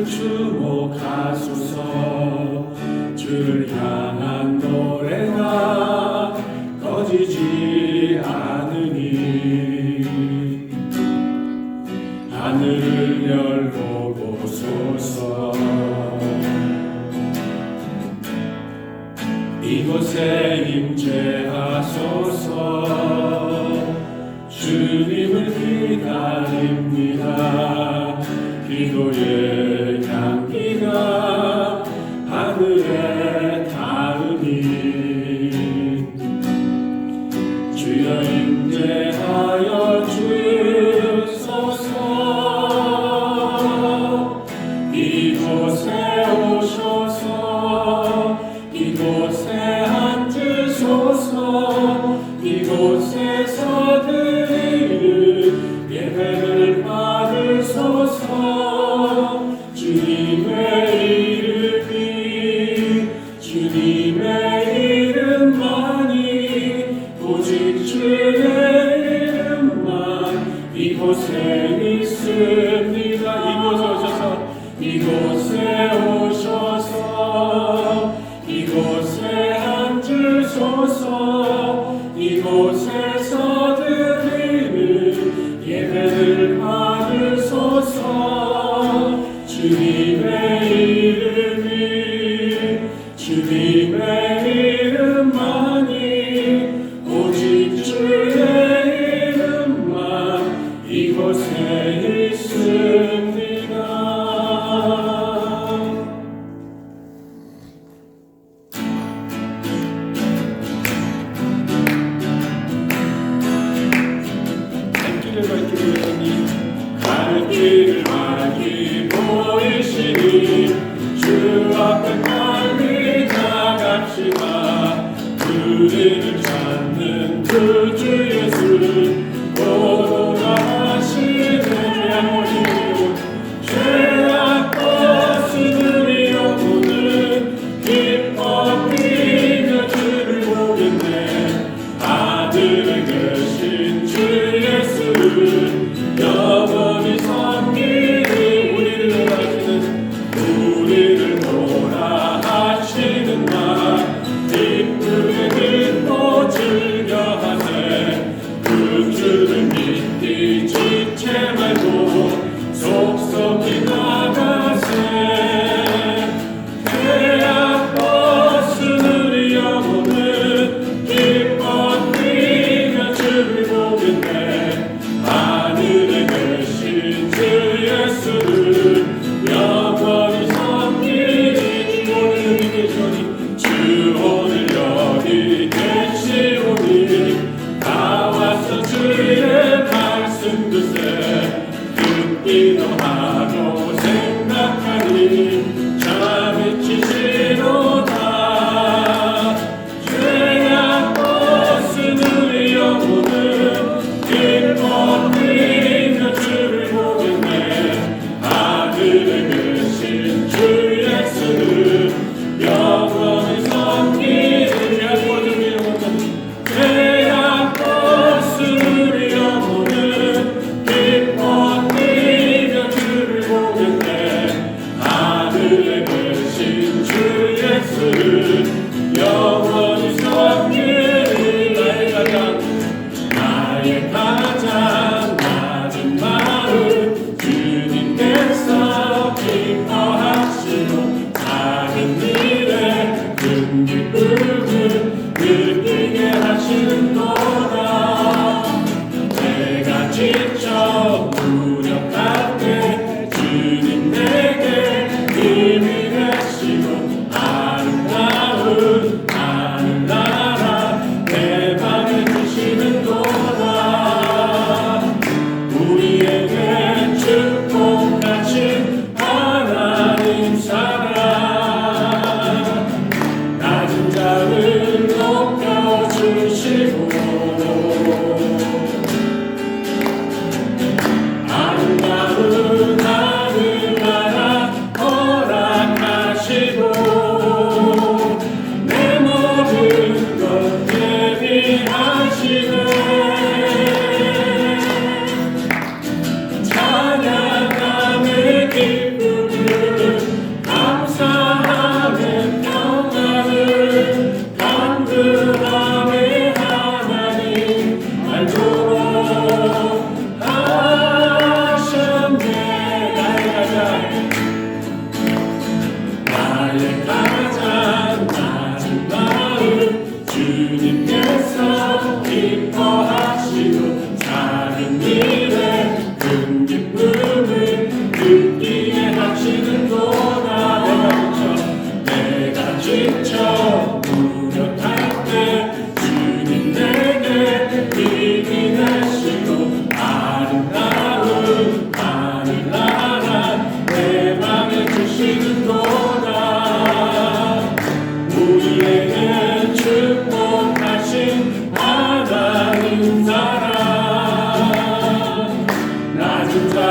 주를 주목하소서. 주를 향한 노래가 꺼지지 않으니 하늘을 열고 보소서. 이곳에 임재하소서. 주님을 기다립니다. 기도의 향기가 하늘에 닿으니 주여 임재하여 주소서. 이곳에 오셔서 이곳에 앉으소서. 이곳에서 드리는 예배를 받으소서. 주님의 이름만이 오직 주의 이름만 이곳에 있습니다. 이곳에 오셔서 이곳에 앉으소서. 이곳에서 드리는 예배를 받으소서. 주님의 이름만이 오직 주의 이름만 이곳에 있습니다. 갈 길을 밝히 보이시니 주 앞에 빨리 나갑시다. 우리를 찾는 구주 예수 오라하시는 죄악 벗으는 영혼은 기뻐 뛰며 주를 보겠네. 하늘에 계신 주 예수를 영원히 섬기니 우리를 보라하시는 날 기쁘게 듣고 즐겨하세. 그 주를 믿기 지체 말고 속속히 나가세. 죄악 벗으는 영혼은 기뻐 뛰며 주를 보겠네. 하늘에 계신 주 예수를 영원히 섬기니 주 오늘 여기 계시오니 나와서 주의 말씀 듣세. 듣기도 하고 생각하니 잠이 치시로다. 죄악 벗으는 영혼은 기뻐 뛰며 주를 보겠네. 하늘에 계신 주 예수를 영원히 섬기는 죄악 벗으는 영혼은 기뻐 뛰며 주를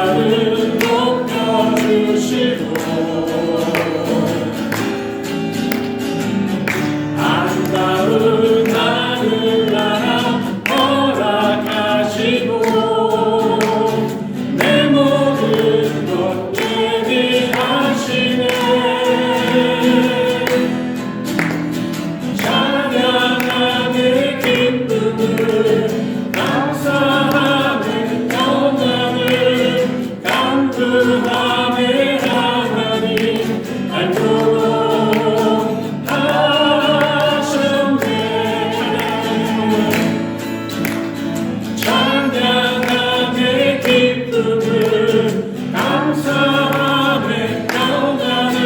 나를 높여주시고 아름다운 하늘나라 허락하시고 내 모든 것 예비하시네 찬양하는 기쁨을 감사하는 영광을 간구하네 하나님 알도록 하셨네 찬양하네 기쁨을 감사하네 영광을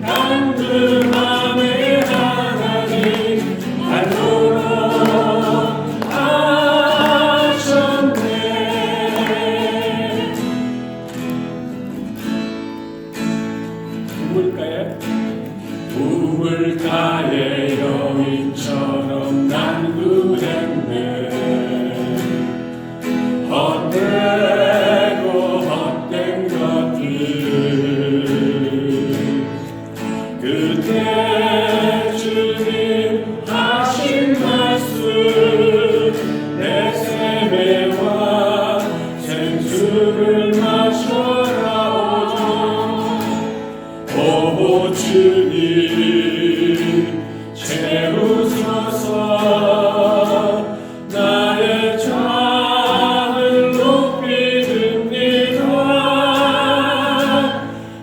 간구하네 하나님 알도록 하셨네 우물가의 여인처럼 난구했네 헛되고 헛된 것들 그때 주님 하신 말씀 내 세매와 생수를 마셔라 오 주님 채우소서 나의 잔을 높이 듭니다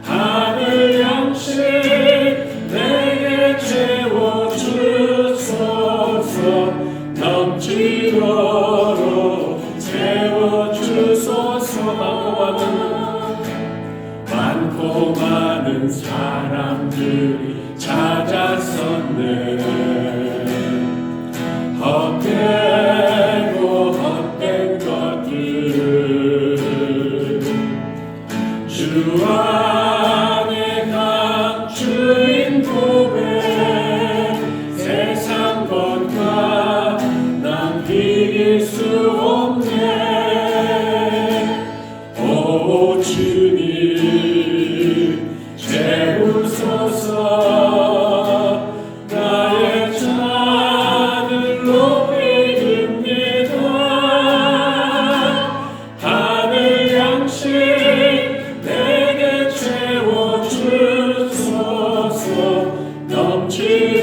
하늘 양식 내게 채워주소서 넘치도록 채워주소서 많고 많은 사람들이 찾았었네 헛되고 헛된 것들 주 안에 감추인 고백 세상 것과 난 비길 수 없네 오 주님 채우소서 나의 잔을 높이 듭니다 하늘 양식 내게 채워주소서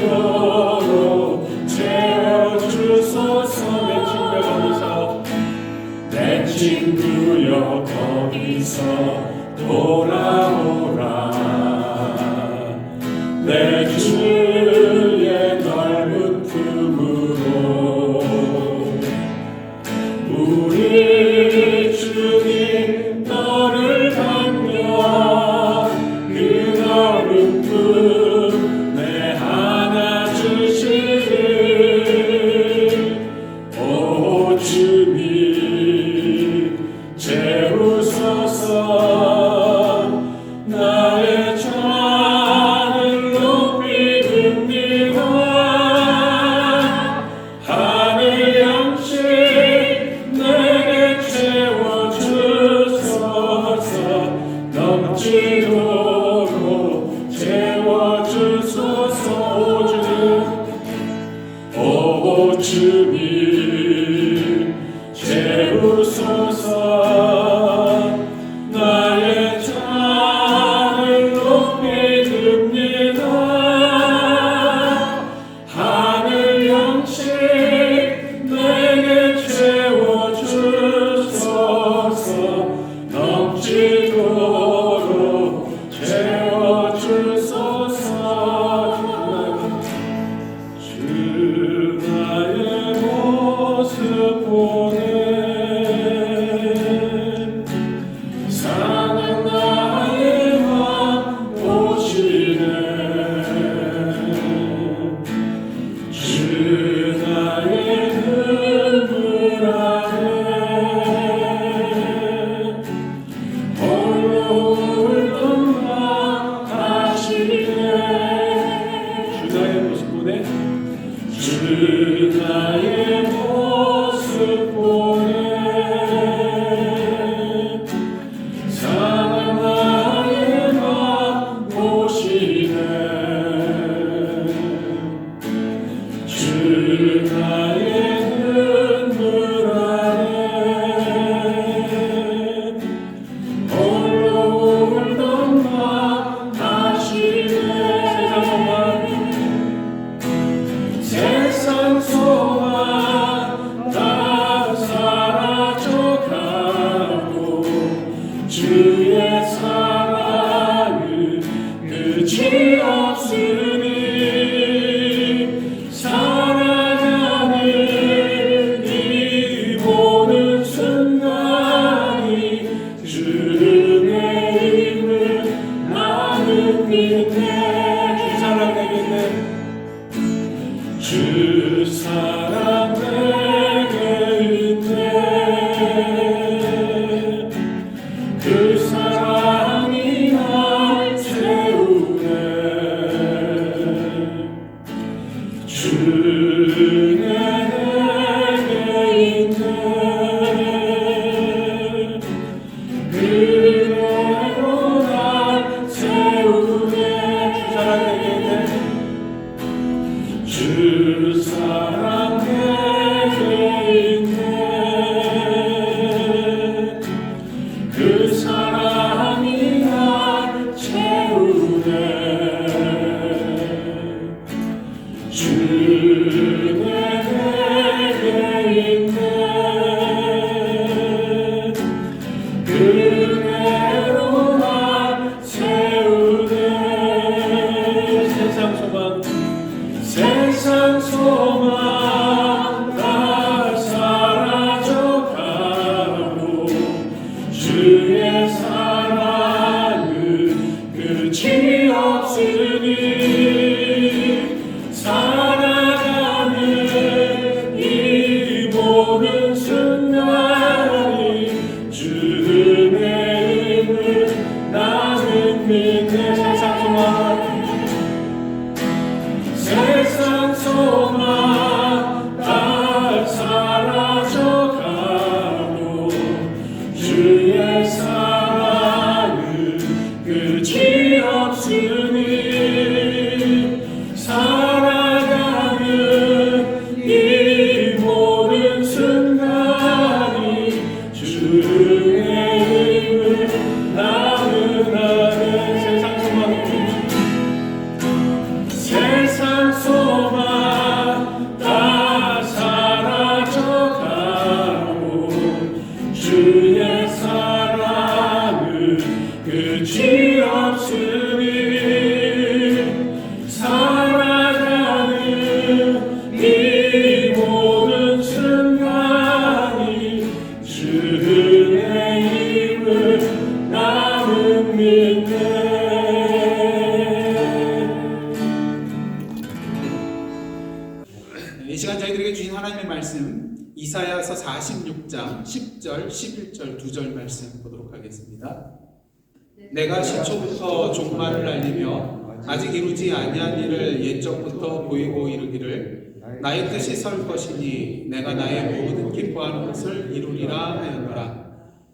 넘치도록 채워주소서 내 친구여 거기서 돌아오라 내 주의 넓은 품으로 우리 주님 너를 받며 그 넓은 품 내 하나 주시리 오 주님 채우소서 나의 잔을 높이 듭니다 하늘 양식 내게 채워주소서 넘치도록 채워주소서 오 주님 채우소서 나의 잔을 높이 듭니다 하늘 양식 내게 채워주소서 넘치도록 주의 사랑은 끝이 없으니 살아가는 이 모든 순간이 주의 힘을 나는 믿네. 주 사랑 내게 있네. 주 사랑 내게 있네. 그 사랑이 날 채우네. 주 내게 있네. 그대로 날 채우네. 주 사랑 내게 있네. 그 사랑이 날 채우네. 주 내게 있네. 그대로 날 채우네. 세상 소망 다 사라져가고 주의 사랑은 끝이 없으니 살아가는 이 모든 순간이 주의 힘을 나는 믿네. 세상 소망 다 사라져가고 주의 사랑은 끝이 없으니 살아가는 이 모든 순간이 주의 힘을 나는 아는. 세상 소망 다 사라져가고 주의 사랑은 끝이 없으니 살아가는 이 모든 순간이 주의 힘을 나는 믿네. 이 시간 저희들에게 주신 하나님의 말씀 이사야서 46장 10절 11절 2절 말씀 보도록 하겠습니다. 내가 시초부터 종말을 알리며 아직 이루지 아니한 일을 옛적부터 보이고 이르기를 나의 뜻이 설 것이니 내가 나의 모든 기뻐하는 것을 이루리라 하였노라.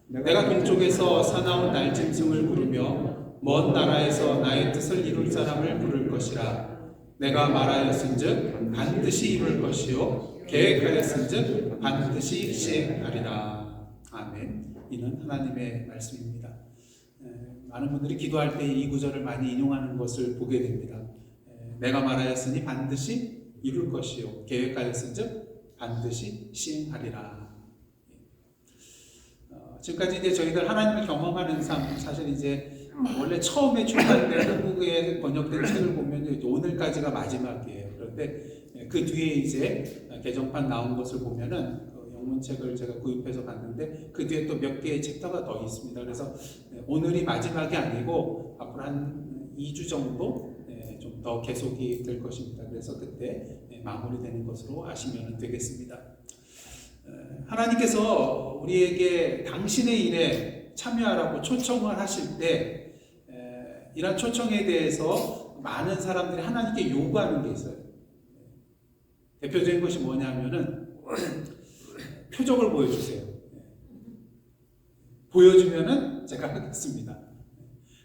내가 동쪽에서 사나운 날짐승을 부르며 먼 나라에서 나의 뜻을 이룰 사람을 부를 것이라. 내가 말하였은즉 반드시 이룰 것이요 계획하였은즉 반드시 시행하리라. 아멘. 이는 하나님의 말씀입니다. 많은 분들이 기도할 때 이 구절을 많이 인용하는 것을 보게 됩니다. 내가 말하였으니 반드시 이룰 것이요 계획하였은즉 반드시 시행하리라. 지금까지 이제 저희들 하나님을 경험하는 삶, 사실 이제 원래 처음에 출판된 한국에 번역된 책을 보면 오늘까지가 마지막이에요. 그런데 그 뒤에 이제 개정판 나온 것을 보면은 영문책을 제가 구입해서 봤는데 그 뒤에 또 몇 개의 챕터가 더 있습니다. 그래서 오늘이 마지막이 아니고 앞으로 한 2주 정도 좀 더 계속이 될 것입니다. 그래서 그때 마무리되는 것으로 아시면 되겠습니다. 하나님께서 우리에게 당신의 일에 참여하라고 초청을 하실 때 이런 초청에 대해서 많은 사람들이 하나님께 요구하는 게 있어요. 대표적인 것이 뭐냐면은 표적을 보여주세요. 보여주면은 제가 하겠습니다.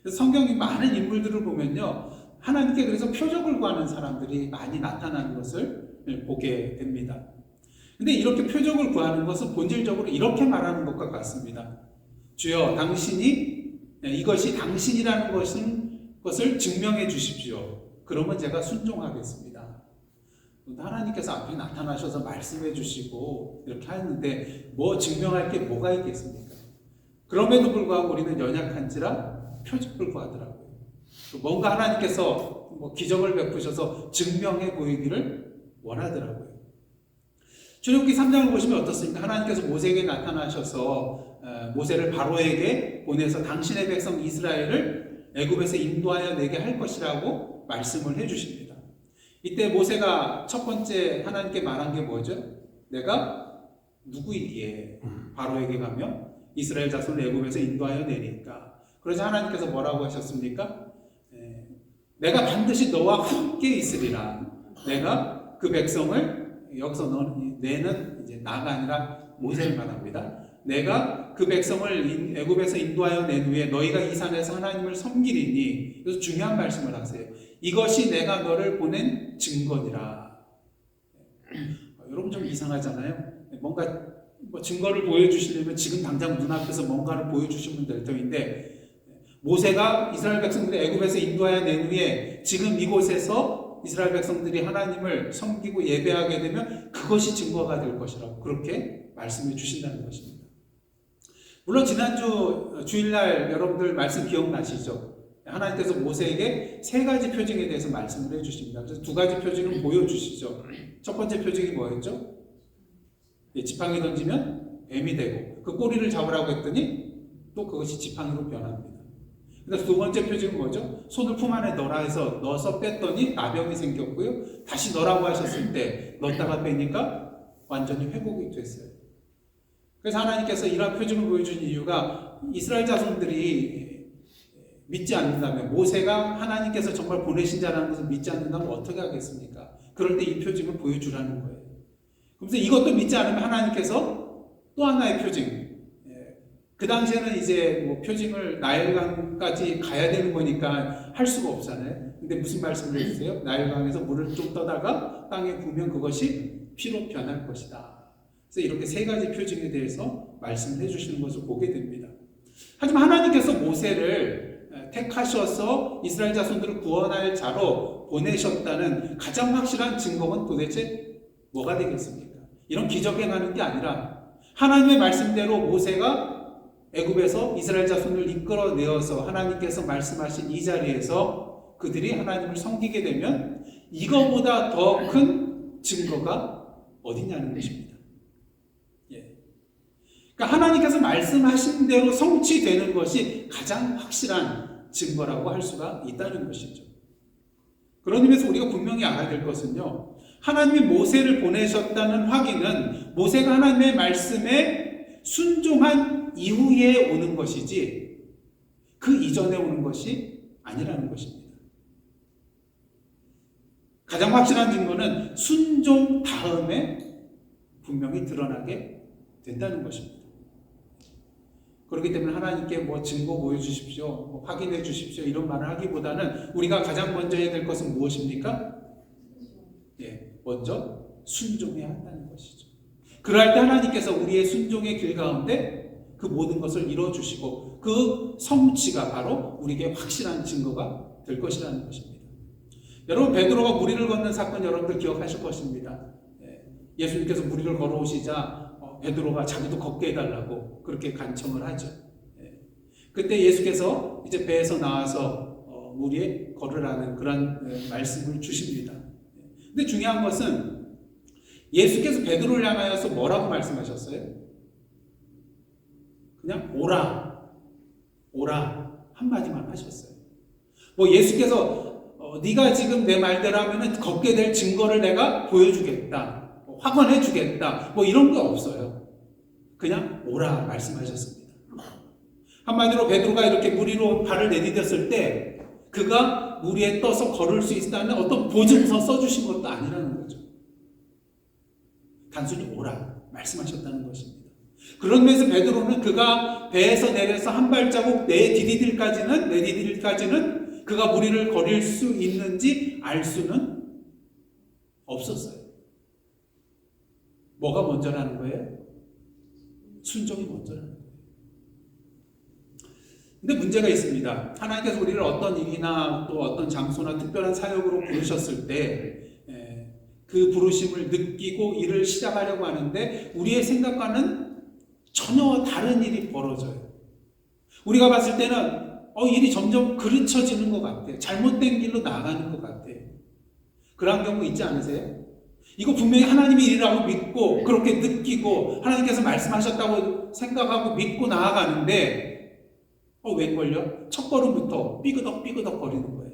그래서 성경이 많은 인물들을 보면요, 하나님께 그래서 표적을 구하는 사람들이 많이 나타나는 것을 보게 됩니다. 근데 이렇게 표적을 구하는 것은 본질적으로 이렇게 말하는 것과 같습니다. 주여, 당신이 이것이 당신이라는 것을 증명해 주십시오. 그러면 제가 순종하겠습니다. 하나님께서 앞에 나타나셔서 말씀해 주시고 이렇게 하는데 뭐 증명할 게 뭐가 있겠습니까? 그럼에도 불구하고 우리는 연약한지라 표적불구하더라고요. 뭔가 하나님께서 뭐 기적을 베푸셔서 증명해 보이기를 원하더라고요. 출애굽기 3장을 보시면 어떻습니까? 하나님께서 모세에게 나타나셔서 모세를 바로에게 보내서 당신의 백성 이스라엘을 애굽에서 인도하여 내게 할 것이라고 말씀을 해주십니다. 이때 모세가 첫 번째 하나님께 말한 게 뭐죠? 내가 누구이기에 바로에게 가며 이스라엘 자손을 애굽에서 인도하여 내니까. 그러자 하나님께서 뭐라고 하셨습니까? 내가 반드시 너와 함께 있으리라. 내가 그 백성을, 여기서 내는 이제 나가 아니라 모세를 말합니다. 내가 그 백성을 애굽에서 인도하여 낸 후에 너희가 이 산에서 하나님을 섬기리니. 그래서 중요한 말씀을 하세요. 이것이 내가 너를 보낸 증거니라. 여러분 좀 이상하잖아요. 뭔가 뭐 증거를 보여주시려면 지금 당장 눈앞에서 뭔가를 보여주시면 될 터인데, 모세가 이스라엘 백성들이 애굽에서 인도하여 낸 후에 지금 이곳에서 이스라엘 백성들이 하나님을 섬기고 예배하게 되면 그것이 증거가 될 것이라고 그렇게 말씀해 주신다는 것입니다. 물론 지난주 주일날 여러분들 말씀 기억나시죠? 하나님께서 모세에게 세 가지 표징에 대해서 말씀을 해주십니다. 그래서 두 가지 표징을 보여주시죠. 첫 번째 표징이 뭐였죠? 지팡이 던지면 뱀이 되고, 그 꼬리를 잡으라고 했더니 또 그것이 지팡이로 변합니다. 그래서 두 번째 표징은 뭐죠? 손을 품 안에 넣으라 해서 넣어서 뺐더니 나병이 생겼고요. 다시 넣으라고 하셨을 때 넣었다가 빼니까 완전히 회복이 됐어요. 그래서 하나님께서 이러한 표징을 보여준 이유가 이스라엘 자손들이 믿지 않는다면, 모세가 하나님께서 정말 보내신 자라는 것을 믿지 않는다면 어떻게 하겠습니까? 그럴 때 이 표징을 보여주라는 거예요. 그래서 이것도 믿지 않으면 하나님께서 또 하나의 표징, 그 당시에는 이제 뭐 표징을 나일강까지 가야 되는 거니까 할 수가 없잖아요. 근데 무슨 말씀을 해주세요? 나일강에서 물을 좀 떠다가 땅에 부으면 그것이 피로 변할 것이다. 그래서 이렇게 세 가지 표징에 대해서 말씀을 해주시는 것을 보게 됩니다. 하지만 하나님께서 모세를 택하셔서 이스라엘 자손들을 구원할 자로 보내셨다는 가장 확실한 증거는 도대체 뭐가 되겠습니까? 이런 기적 행하는 게 아니라 하나님의 말씀대로 모세가 애굽에서 이스라엘 자손을 이끌어내어서 하나님께서 말씀하신 이 자리에서 그들이 하나님을 섬기게 되면 이거보다 더 큰 증거가 어디냐는 것입니다. 그러니까 하나님께서 말씀하신 대로 성취되는 것이 가장 확실한 증거라고 할 수가 있다는 것이죠. 그런 의미에서 우리가 분명히 알아야 될 것은요, 하나님이 모세를 보내셨다는 확인은 모세가 하나님의 말씀에 순종한 이후에 오는 것이지 그 이전에 오는 것이 아니라는 것입니다. 가장 확실한 증거는 순종 다음에 분명히 드러나게 된다는 것입니다. 그렇기 때문에 하나님께 뭐 증거 보여주십시오, 뭐 확인해 주십시오 이런 말을 하기보다는 우리가 가장 먼저 해야 될 것은 무엇입니까? 먼저 순종해야 한다는 것이죠. 그럴 때 하나님께서 우리의 순종의 길 가운데 그 모든 것을 이루어주시고 그 성취가 바로 우리에게 확실한 증거가 될 것이라는 것입니다. 여러분, 베드로가 무리를 걷는 사건 여러분들 기억하실 것입니다. 예수님께서 무리를 걸어오시자 베드로가 자기도 걷게 해달라고 그렇게 간청을 하죠. 그때 예수께서 이제 배에서 나와서 무리에 걸으라는 그런 말씀을 주십니다. 근데 중요한 것은 예수께서 베드로를 향하여서 뭐라고 말씀하셨어요? 그냥 오라 한마디만 하셨어요. 뭐 예수께서 네가 지금 내 말대로 하면은 걷게 될 증거를 내가 보여주겠다, 확언해 주겠다, 뭐 이런 거 없어요. 그냥 오라 말씀하셨습니다. 한마디로 베드로가 이렇게 물 위로 발을 내디뎠을 때 그가 물 위에 떠서 걸을 수 있다는 어떤 보증서 써주신 것도 아니라는 거죠. 단순히 오라 말씀하셨다는 것입니다. 그런 면에서 베드로는 그가 배에서 내려서 한 발자국 내디딜까지는 그가 물 위를 걸을 수 있는지 알 수는 없었어요. 뭐가 먼저라는 거예요? 순종이 먼저라는 거예요. 근데 문제가 있습니다. 하나님께서 우리를 어떤 일이나 또 어떤 장소나 특별한 사역으로 부르셨을 때 그 부르심을 느끼고 일을 시작하려고 하는데 우리의 생각과는 전혀 다른 일이 벌어져요. 우리가 봤을 때는 일이 점점 그르쳐지는 것 같아. 잘못된 길로 나가는 것 같아. 그런 경우 있지 않으세요? 이거 분명히 하나님의 일이라고 믿고 그렇게 느끼고 하나님께서 말씀하셨다고 생각하고 믿고 나아가는데 웬걸요? 첫 걸음부터 삐그덕 거리는 거예요.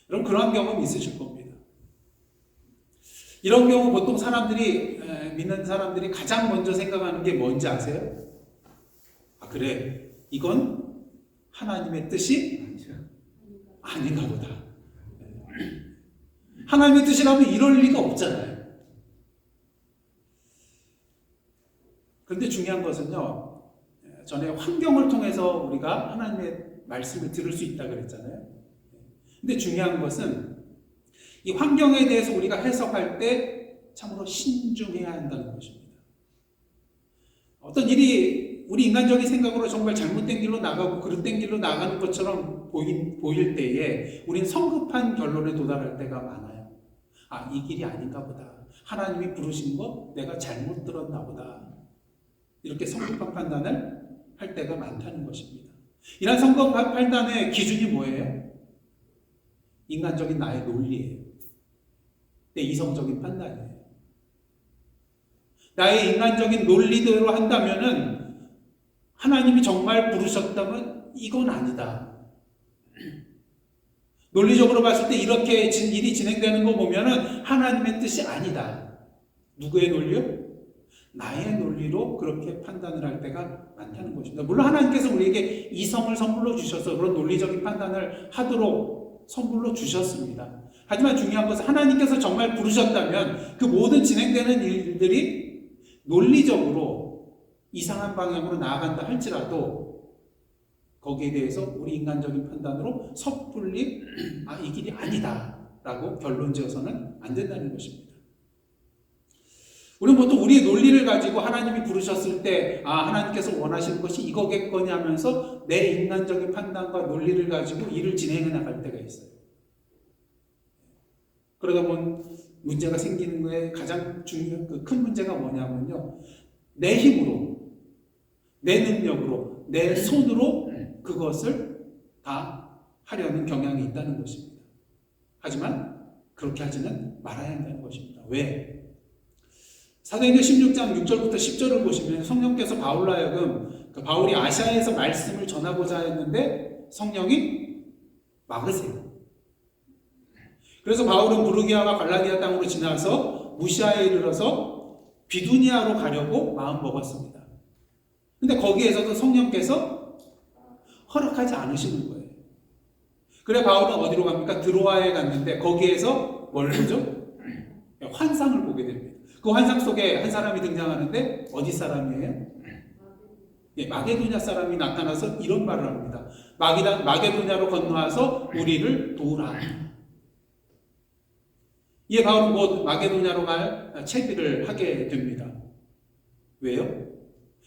여러분 그런 경험 있으실 겁니다. 이런 경우 보통 믿는 사람들이 가장 먼저 생각하는 게 뭔지 아세요? 그래, 이건 하나님의 뜻이 아닌가 보다. 하나님의 뜻이라면 이럴 리가 없잖아요. 그런데 중요한 것은요, 전에 환경을 통해서 우리가 하나님의 말씀을 들을 수 있다 그랬잖아요. 근데 중요한 것은 이 환경에 대해서 우리가 해석할 때 참으로 신중해야 한다는 것입니다. 어떤 일이 우리 인간적인 생각으로 정말 잘못된 길로 나가고 그릇된 길로 나가는 것처럼 보일 때에 우린 성급한 결론에 도달할 때가 많아요. 이 길이 아닌가 보다. 하나님이 부르신 거 내가 잘못 들었나 보다. 이렇게 성급한 판단을 할 때가 많다는 것입니다. 이런 성급한 판단의 기준이 뭐예요? 인간적인 나의 논리예요. 내 이성적인 판단이에요. 나의 인간적인 논리대로 한다면은 하나님이 정말 부르셨다면 이건 아니다. 논리적으로 봤을 때 이렇게 일이 진행되는 거 보면은 하나님의 뜻이 아니다. 누구의 논리요? 나의 논리로 그렇게 판단을 할 때가 많다는 것입니다. 물론 하나님께서 우리에게 이성을 선물로 주셔서 그런 논리적인 판단을 하도록 선물로 주셨습니다. 하지만 중요한 것은 하나님께서 정말 부르셨다면 그 모든 진행되는 일들이 논리적으로 이상한 방향으로 나아간다 할지라도 거기에 대해서 우리 인간적인 판단으로 섣불리 이 길이 아니다 라고 결론 지어서는 안 된다는 것입니다. 우리는 보통 우리의 논리를 가지고 하나님이 부르셨을 때 하나님께서 원하시는 것이 이거겠거니 하면서 내 인간적인 판단과 논리를 가지고 일을 진행해 나갈 때가 있어요. 그러다 보면 문제가 생기는 거에 가장 중요한 큰 문제가 뭐냐면요, 내 힘으로, 내 능력으로, 내 손으로 그것을 다 하려는 경향이 있다는 것입니다. 하지만 그렇게 하지는 말아야 한다는 것입니다. 왜? 사도행전 16장 6절부터 10절을 보시면 성령께서 바울로 하여금 바울이 아시아에서 말씀을 전하고자 했는데 성령이 막으세요. 그래서 바울은 부르기아와 갈라디아 땅으로 지나서 무시아에 이르러서 비두니아로 가려고 마음먹었습니다. 근데 거기에서도 성령께서 허락하지 않으시는 거예요. 그래 바울은 어디로 갑니까? 드로아에 갔는데 거기에서 뭘 보죠? 환상을 보게 됩니다. 그 환상 속에 한 사람이 등장하는데 어디 사람이에요? 마게도냐 사람이 나타나서 이런 말을 합니다. 마게도냐로 건너와서 우리를 도우라. 이에 바울은 곧 마게도냐로 갈 채비를 하게 됩니다. 왜요?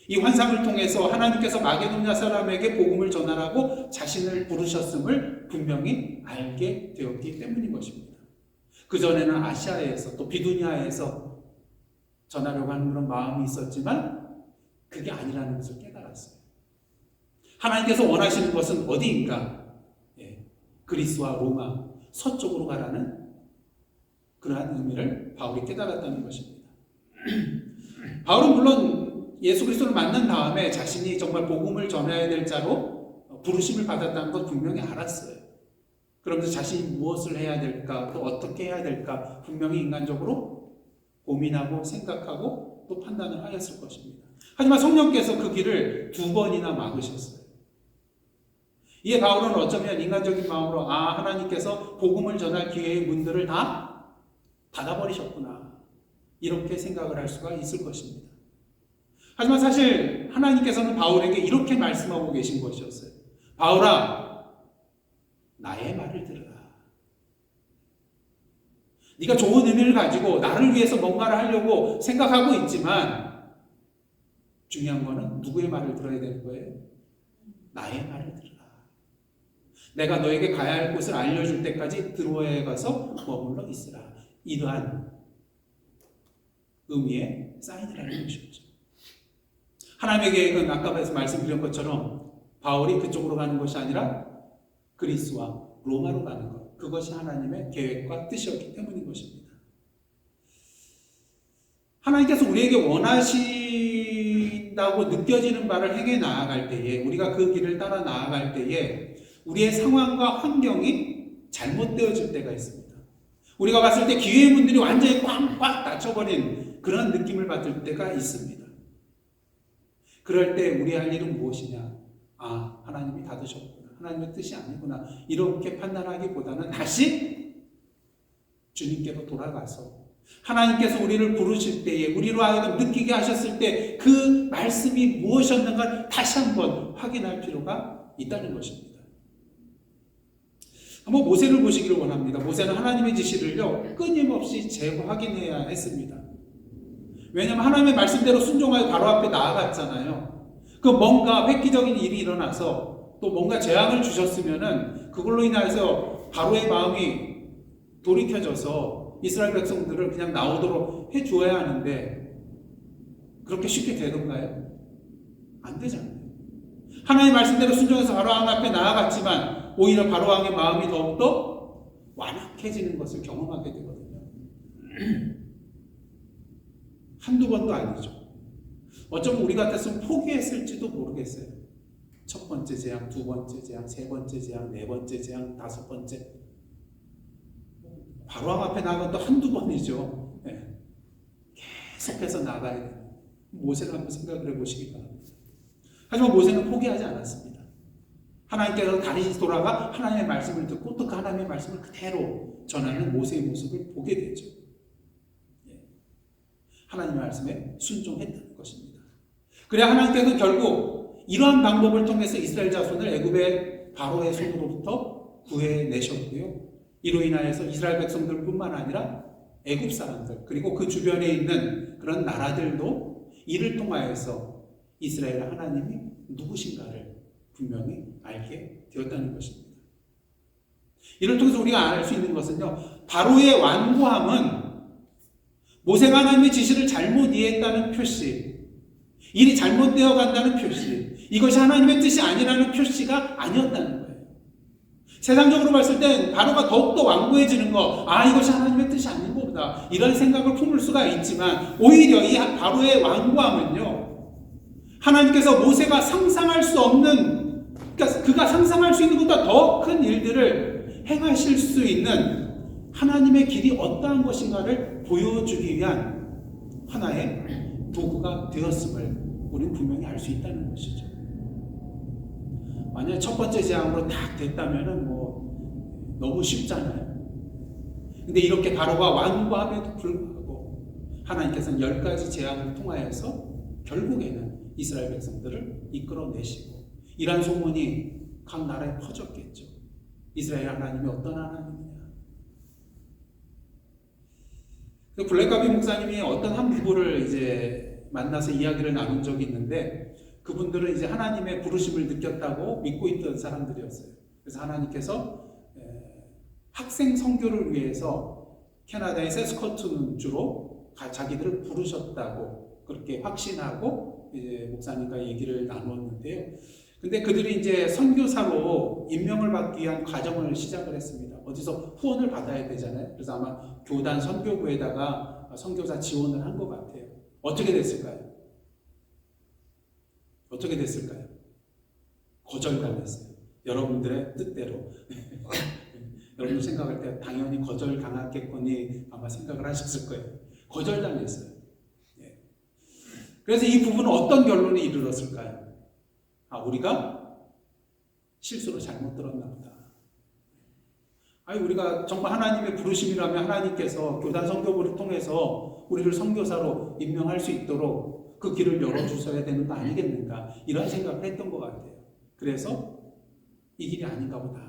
이 환상을 통해서 하나님께서 마게도냐 사람에게 복음을 전하라고 자신을 부르셨음을 분명히 알게 되었기 때문인 것입니다. 그전에는 아시아에서 또 비두니아에서 전하려고 하는 그런 마음이 있었지만 그게 아니라는 것을 깨달았어요. 하나님께서 원하시는 것은 어디인가? 그리스와 로마, 서쪽으로 가라는 그러한 의미를 바울이 깨달았다는 것입니다. 바울은 물론 예수 그리스도를 만난 다음에 자신이 정말 복음을 전해야 될 자로 부르심을 받았다는 것 분명히 알았어요. 그러면서 자신이 무엇을 해야 될까, 또 어떻게 해야 될까 분명히 인간적으로 고민하고 생각하고 또 판단을 하였을 것입니다. 하지만 성령께서 그 길을 2번이나 막으셨어요. 이에 바울은 어쩌면 인간적인 마음으로 하나님께서 복음을 전할 기회의 문들을 다 닫아버리셨구나 이렇게 생각을 할 수가 있을 것입니다. 하지만 사실 하나님께서는 바울에게 이렇게 말씀하고 계신 것이었어요. 바울아, 나의 말을 들으라. 네가 좋은 의미를 가지고 나를 위해서 뭔가를 하려고 생각하고 있지만 중요한 거는 누구의 말을 들어야 되는 거예요? 나의 말을 들으라. 내가 너에게 가야 할 곳을 알려줄 때까지 드로아에 가서 머물러 있으라. 이러한 의미의 사인이라는 것이었죠. 하나님의 계획은 아까 말씀드린 것처럼 바울이 그쪽으로 가는 것이 아니라 그리스와 로마로 가는 것. 그것이 하나님의 계획과 뜻이었기 때문인 것입니다. 하나님께서 우리에게 원하신다고 느껴지는 바를 행해 나아갈 때에, 우리가 그 길을 따라 나아갈 때에 우리의 상황과 환경이 잘못되어질 때가 있습니다. 우리가 봤을 때 기회의 문들이 완전히 꽉꽉 닫혀버린 그런 느낌을 받을 때가 있습니다. 그럴 때 우리 할 일은 무엇이냐? 아, 하나님이 닫으셨구나. 하나님의 뜻이 아니구나. 이렇게 판단하기보다는 다시 주님께로 돌아가서 하나님께서 우리를 부르실 때에, 우리로 하여금 느끼게 하셨을 때 그 말씀이 무엇이었는가 다시 한번 확인할 필요가 있다는 것입니다. 한번 모세를 보시기를 원합니다. 모세는 하나님의 지시를요 끊임없이 재확인해야 했습니다. 왜냐하면 하나님의 말씀대로 순종하여 바로 앞에 나아갔잖아요. 그 뭔가 획기적인 일이 일어나서 또 뭔가 재앙을 주셨으면은 그걸로 인해서 바로의 마음이 돌이켜져서 이스라엘 백성들을 그냥 나오도록 해주어야 하는데 그렇게 쉽게 되던가요? 안 되잖아요. 하나님의 말씀대로 순종해서 바로왕 앞에 나아갔지만 오히려 바로왕의 마음이 더욱더 완악해지는 것을 경험하게 되거든요. 한두 번도 아니죠. 어쩌면 우리 같았으면 포기했을지도 모르겠어요. 첫 번째 재앙, 두 번째 재앙, 세 번째 재앙, 네 번째 재앙, 다섯 번째. 바로왕 앞에 나아간 또 한두 번이죠. 네. 계속해서 나가야 돼요. 모세를 한번 생각을 해보시기 바랍니다. 하지만 모세는 포기하지 않았습니다. 하나님께서 다시 돌아가 하나님의 말씀을 듣고 또 그 하나님의 말씀을 그대로 전하는 모세의 모습을 보게 되죠. 하나님의 말씀에 순종했다는 것입니다. 그래야 하나님께서는 결국 이러한 방법을 통해서 이스라엘 자손을 애굽의 바로의 손으로부터 구해내셨고요. 이로 인하여서 이스라엘 백성들뿐만 아니라 애굽 사람들 그리고 그 주변에 있는 그런 나라들도 이를 통하여서 이스라엘 하나님이 누구신가를 분명히 알게 되었다는 것입니다. 이를 통해서 우리가 알 수 있는 것은요, 바로의 완고함은 모세가 하나님의 지시를 잘못 이해했다는 표시, 일이 잘못되어 간다는 표시, 이것이 하나님의 뜻이 아니라는 표시가 아니었다는 거예요. 세상적으로 봤을 땐 바로가 더욱더 완고해지는 거, 아, 이것이 하나님의 뜻이 아닌 거보다 이런 생각을 품을 수가 있지만 오히려 이 바로의 완고함은요, 하나님께서 모세가 상상할 수 없는, 그러니까 그가 상상할 수 있는 것보다 더 큰 일들을 행하실 수 있는 하나님의 길이 어떠한 것인가를 보여주기 위한 하나의 도구가 되었음을 우리는 분명히 알 수 있다는 것이죠. 만약에 첫 번째 재앙으로 딱 됐다면은 뭐 너무 쉽잖아요. 근데 이렇게 바로가 완고함에도 불구하고 하나님께서는 10가지 재앙을 통하여서 결국에는 이스라엘 백성들을 이끌어내시고, 이러한 소문이 각 나라에 퍼졌겠죠. 이스라엘 하나님이 어떤 하나님이냐. 블랙가비 목사님이 어떤 한 부부를 이제 만나서 이야기를 나눈 적이 있는데, 그분들은 이제 하나님의 부르심을 느꼈다고 믿고 있던 사람들이었어요. 그래서 하나님께서 학생 선교를 위해서 캐나다의 세스커툰 주로 자기들을 부르셨다고 그렇게 확신하고 이제 목사님과 얘기를 나누었는데요. 근데 그들이 이제 선교사로 임명을 받기 위한 과정을 시작을 했습니다. 어디서 후원을 받아야 되잖아요. 그래서 아마 교단 선교부에다가 선교사 지원을 한 것 같아요. 어떻게 됐을까요? 어떻게 됐을까요? 거절당했어요. 여러분들의 뜻대로. 여러분 생각할 때 당연히 거절당했겠거니 아마 생각을 하셨을 거예요. 거절당했어요. 예. 그래서 이 부분은 어떤 결론에 이르렀을까요? 아, 우리가 실수로 잘못 들었나 보다. 아니, 우리가 정말 하나님의 부르심이라면 하나님께서 교단 선교부를 통해서 우리를 선교사로 임명할 수 있도록 그 길을 열어주셔야 되는 거 아니겠는가, 이런 생각을 했던 것 같아요. 그래서 이 길이 아닌가 보다,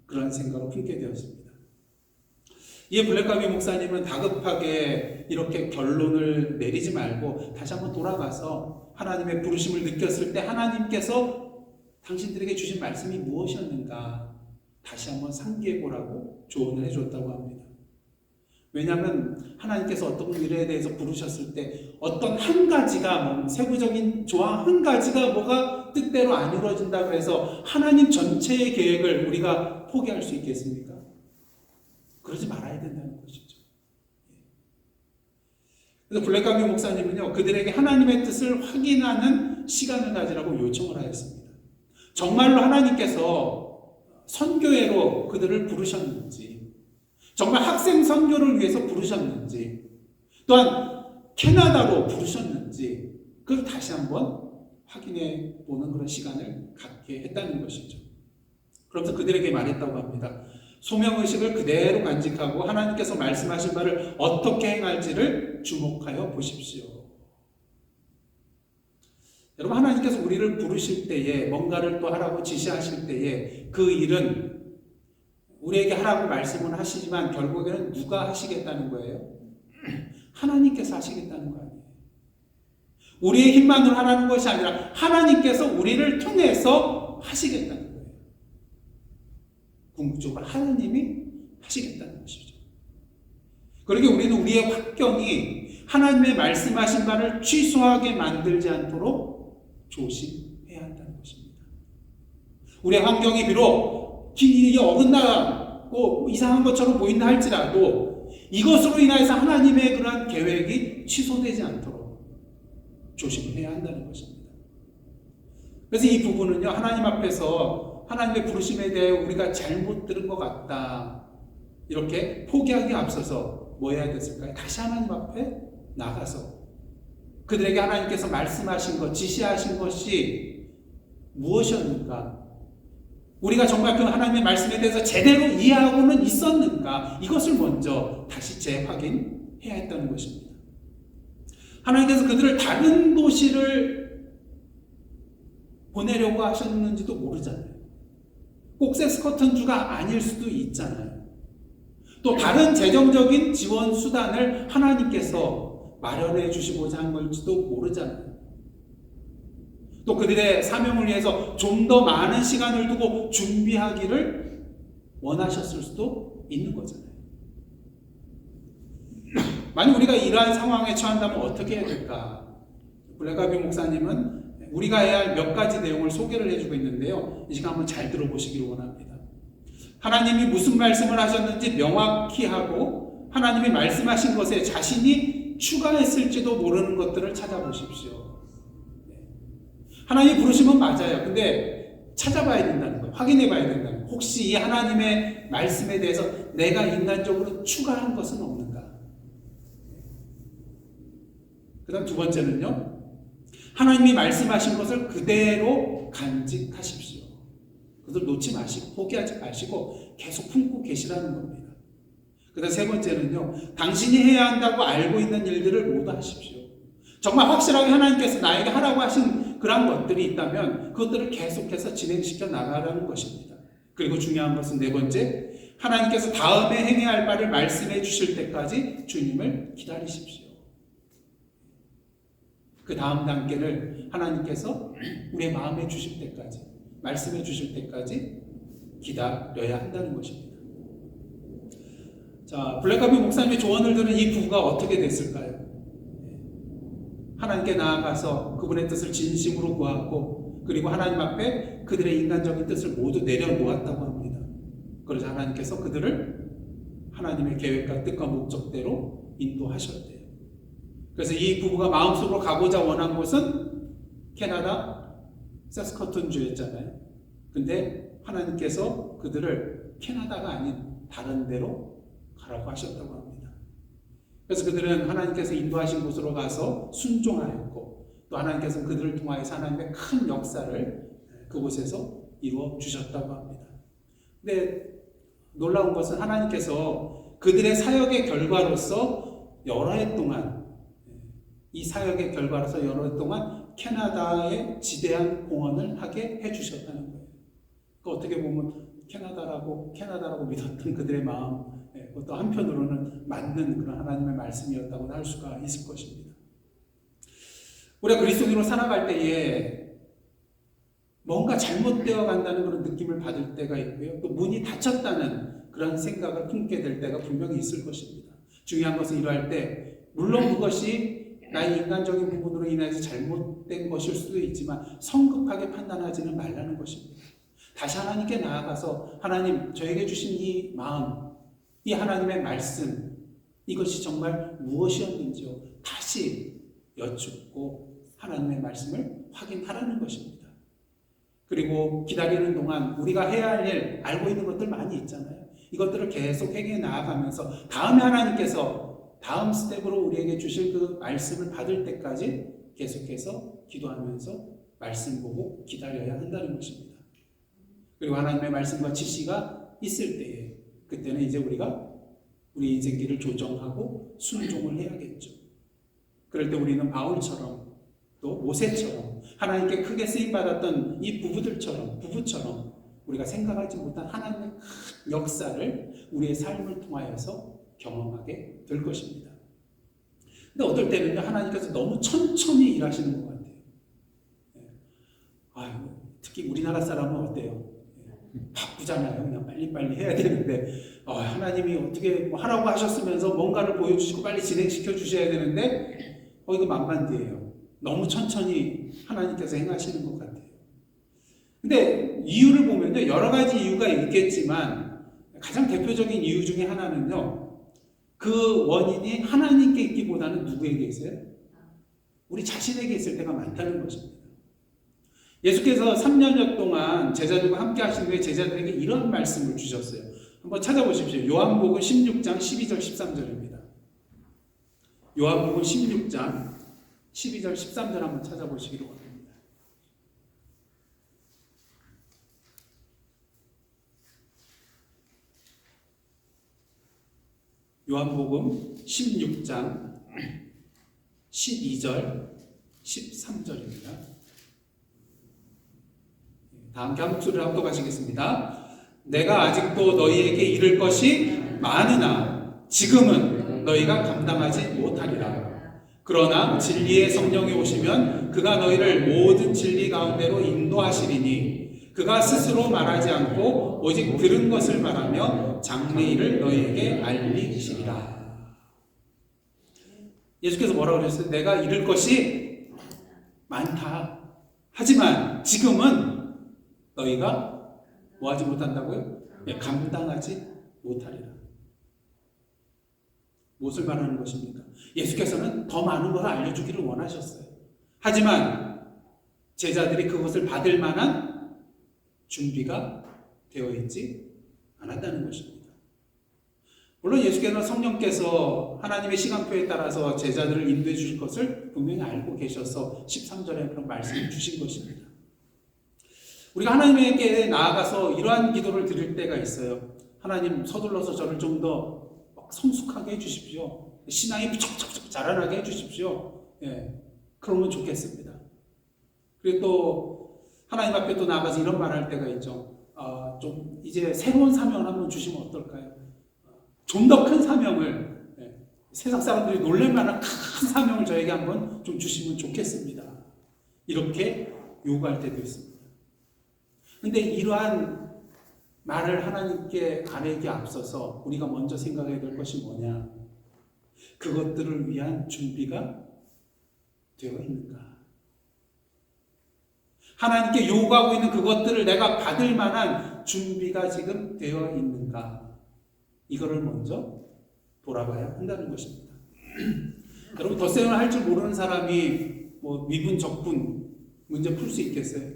그런 생각을 품게 되었습니다. 이에 블랙가비 목사님은 다급하게 이렇게 결론을 내리지 말고 다시 한번 돌아가서 하나님의 부르심을 느꼈을 때 하나님께서 당신들에게 주신 말씀이 무엇이었는가 다시 한번 상기해보라고 조언을 해줬다고 합니다. 왜냐하면 하나님께서 어떤 일에 대해서 부르셨을 때 어떤 한 가지가, 세부적인 조항 한 가지가 뭐가 뜻대로 안 이루어진다고 해서 하나님 전체의 계획을 우리가 포기할 수 있겠습니까? 그러지 말아야 된다는 것이죠. 그래서 블랙가비 목사님은요, 그들에게 하나님의 뜻을 확인하는 시간을 가지라고 요청을 하였습니다. 정말로 하나님께서 선교회로 그들을 부르셨는지, 정말 학생 선교를 위해서 부르셨는지, 또한 캐나다로 부르셨는지, 그걸 다시 한번 확인해 보는 그런 시간을 갖게 했다는 것이죠. 그러면서 그들에게 말했다고 합니다. 소명의식을 그대로 간직하고 하나님께서 말씀하신 바를 어떻게 행할지를 주목하여 보십시오. 여러분, 하나님께서 우리를 부르실 때에, 뭔가를 또 하라고 지시하실 때에 그 일은 우리에게 하라고 말씀을 하시지만 결국에는 누가 하시겠다는 거예요? 하나님께서 하시겠다는 거 아니에요. 우리의 힘만으로 하라는 것이 아니라 하나님께서 우리를 통해서 하시겠다는 거예요. 궁극적으로 하나님이 하시겠다는 것이죠. 그러기에 우리는 우리의 환경이 하나님의 말씀하신 바를 취소하게 만들지 않도록 조심해야 한다는 것입니다. 우리의 환경이 비록 길이 어긋나고 이상한 것처럼 보인다 할지라도 이것으로 인해서 하나님의 그러한 계획이 취소되지 않도록 조심을 해야 한다는 것입니다. 그래서 이 부분은요, 하나님 앞에서 하나님의 부르심에 대해 우리가 잘못 들은 것 같다, 이렇게 포기하기에 앞서서 뭐 해야 됐을까요? 다시 하나님 앞에 나가서 그들에게 하나님께서 말씀하신 것, 지시하신 것이 무엇이었는가, 우리가 정말 그 하나님의 말씀에 대해서 제대로 이해하고는 있었는가, 이것을 먼저 다시 재확인해야 했다는 것입니다. 하나님께서 그들을 다른 도시를 보내려고 하셨는지도 모르잖아요. 꼭 섹스커튼주가 아닐 수도 있잖아요. 또 다른 재정적인 지원 수단을 하나님께서 마련해 주시고자 한 걸지도 모르잖아요. 또 그들의 사명을 위해서 좀 더 많은 시간을 두고 준비하기를 원하셨을 수도 있는 거잖아요. 만약 우리가 이러한 상황에 처한다면 어떻게 해야 될까? 블랙가비 목사님은 우리가 해야 할 몇 가지 내용을 소개를 해주고 있는데요. 이 시간 한번 잘 들어보시기를 원합니다. 하나님이 무슨 말씀을 하셨는지 명확히 하고 하나님이 말씀하신 것에 자신이 추가했을지도 모르는 것들을 찾아보십시오. 하나님이 부르시면 맞아요. 근데 찾아봐야 된다는 거예요. 확인해 봐야 된다는 거예요. 혹시 이 하나님의 말씀에 대해서 내가 인간적으로 추가한 것은 없는가? 그 다음 두 번째는요, 하나님이 말씀하신 것을 그대로 간직하십시오. 그것을 놓지 마시고 포기하지 마시고 계속 품고 계시라는 겁니다. 그 다음 세 번째는요, 당신이 해야 한다고 알고 있는 일들을 모두 하십시오. 정말 확실하게 하나님께서 나에게 하라고 하신 그런 것들이 있다면 그것들을 계속해서 진행시켜 나가라는 것입니다. 그리고 중요한 것은 네 번째, 하나님께서 다음에 행해야 할 바를 말씀해 주실 때까지 주님을 기다리십시오. 그 다음 단계를 하나님께서 우리의 마음에 주실 때까지, 말씀해 주실 때까지 기다려야 한다는 것입니다. 자, 블랙가비 목사님의 조언을 들은 이 부부가 어떻게 됐을까요? 하나님께 나아가서 그분의 뜻을 진심으로 구하고, 그리고 하나님 앞에 그들의 인간적인 뜻을 모두 내려놓았다고 합니다. 그래서 하나님께서 그들을 하나님의 계획과 뜻과 목적대로 인도하셨대요. 그래서 이 부부가 마음속으로 가고자 원한 곳은 캐나다 세스커튼주였잖아요. 근데 하나님께서 그들을 캐나다가 아닌 다른 데로 가라고 하셨다고 합니다. 그래서 그들은 하나님께서 인도하신 곳으로 가서 순종하였고, 또 하나님께서 그들을 통하여서 하나님의 큰 역사를 그곳에서 이루어 주셨다고 합니다. 근데 놀라운 것은 하나님께서 그들의 사역의 결과로서 여러 해 동안, 이 사역의 결과로서 여러 해 동안 캐나다에 지대한 공헌을 하게 해주셨다는 거예요. 그 어떻게 보면 캐나다라고 믿었던 그들의 마음, 그것도 한편으로는 맞는 그런 하나님의 말씀이었다고 할 수가 있을 것입니다. 우리가 그리스도인으로 살아갈 때에 뭔가 잘못되어 간다는 그런 느낌을 받을 때가 있고요. 또 문이 닫혔다는 그런 생각을 품게 될 때가 분명히 있을 것입니다. 중요한 것은 이러할 때, 물론 그것이 나의 인간적인 부분으로 인해서 잘못된 것일 수도 있지만 성급하게 판단하지는 말라는 것입니다. 다시 하나님께 나아가서 하나님 저에게 주신 이 마음, 이 하나님의 말씀, 이것이 정말 무엇이었는지요 다시 여쭙고 하나님의 말씀을 확인하라는 것입니다. 그리고 기다리는 동안 우리가 해야 할 일, 알고 있는 것들 많이 있잖아요. 이것들을 계속 행해 나아가면서 다음에 하나님께서 다음 스텝으로 우리에게 주실 그 말씀을 받을 때까지 계속해서 기도하면서 말씀 보고 기다려야 한다는 것입니다. 그리고 하나님의 말씀과 지시가 있을 때에 그때는 이제 우리가 우리 인생길을 조정하고 순종을 해야겠죠. 그럴 때 우리는 바울처럼 또 모세처럼 하나님께 크게 쓰임받았던 이 부부처럼 우리가 생각하지 못한 하나님의 큰 역사를 우리의 삶을 통하여서 경험하게 될 것입니다. 근데 어떨 때는요, 하나님께서 너무 천천히 일하시는 것 같아요. 특히 우리나라 사람은 어때요? 바쁘잖아요. 그냥 빨리빨리 해야 되는데 하나님이 어떻게 뭐 하라고 하셨으면서 뭔가를 보여주시고 빨리 진행시켜 주셔야 되는데 이거 만만디예요. 너무 천천히 하나님께서 행하시는 것 같아요. 근데 이유를 보면요, 여러 가지 이유가 있겠지만 가장 대표적인 이유 중에 하나는요, 그 원인이 하나님께 있기보다는 누구에게 있어요? 우리 자신에게 있을 때가 많다는 것입니다. 예수께서 3년여 동안 제자들과 함께 하신 후에 제자들에게 이런 말씀을 주셨어요. 한번 찾아보십시오. 요한복음 16장 12절 13절입니다. 요한복음 16장 12절 13절 한번 찾아보시기로 합니다. 요한복음 16장 12절 13절입니다. 다 함께 한 목소리로 합독하시겠습니다. 내가 아직도 너희에게 이를 것이 많으나 지금은 너희가 감당하지 못하리라. 그러나 진리의 성령이 오시면 그가 너희를 모든 진리 가운데로 인도하시리니 그가 스스로 말하지 않고 오직 들은 것을 말하며 장래일을 너희에게 알리시리라. 예수께서 뭐라고 그러셨어요? 내가 이를 것이 많다. 하지만 지금은 너희가 뭐하지 못한다고요? 감당하지 못하리라. 무엇을 말하는 것입니까? 예수께서는 더 많은 것을 알려주기를 원하셨어요. 하지만 제자들이 그것을 받을 만한 준비가 되어 있지 않았다는 것입니다. 물론 예수께서는 성령께서 하나님의 시간표에 따라서 제자들을 인도해 주실 것을 분명히 알고 계셔서 13절에 그런 말씀을 주신 것입니다. 우리가 하나님에게 나아가서 이러한 기도를 드릴 때가 있어요. 하나님, 서둘러서 저를 좀 더 성숙하게 해주십시오. 신앙이 척척척 자라나게 해주십시오. 그러면 좋겠습니다. 그리고 또 하나님 앞에 또 나가서 이런 말할 때가 있죠. 좀 이제 새로운 사명을 한번 주시면 어떨까요? 좀 더 큰 사명을, 세상 사람들이 놀랄 만한 큰 사명을 저에게 한번 좀 주시면 좋겠습니다. 이렇게 요구할 때도 있습니다. 근데 이러한 말을 하나님께 아뢰기 앞서서 우리가 먼저 생각해야 될 것이 뭐냐? 그것들을 위한 준비가 되어 있는가? 하나님께 요구하고 있는 그것들을 내가 받을 만한 준비가 지금 되어 있는가? 이거를 먼저 돌아봐야 한다는 것입니다. 여러분, 덧셈을 할 줄 모르는 사람이 뭐 미분, 적분 문제 풀 수 있겠어요?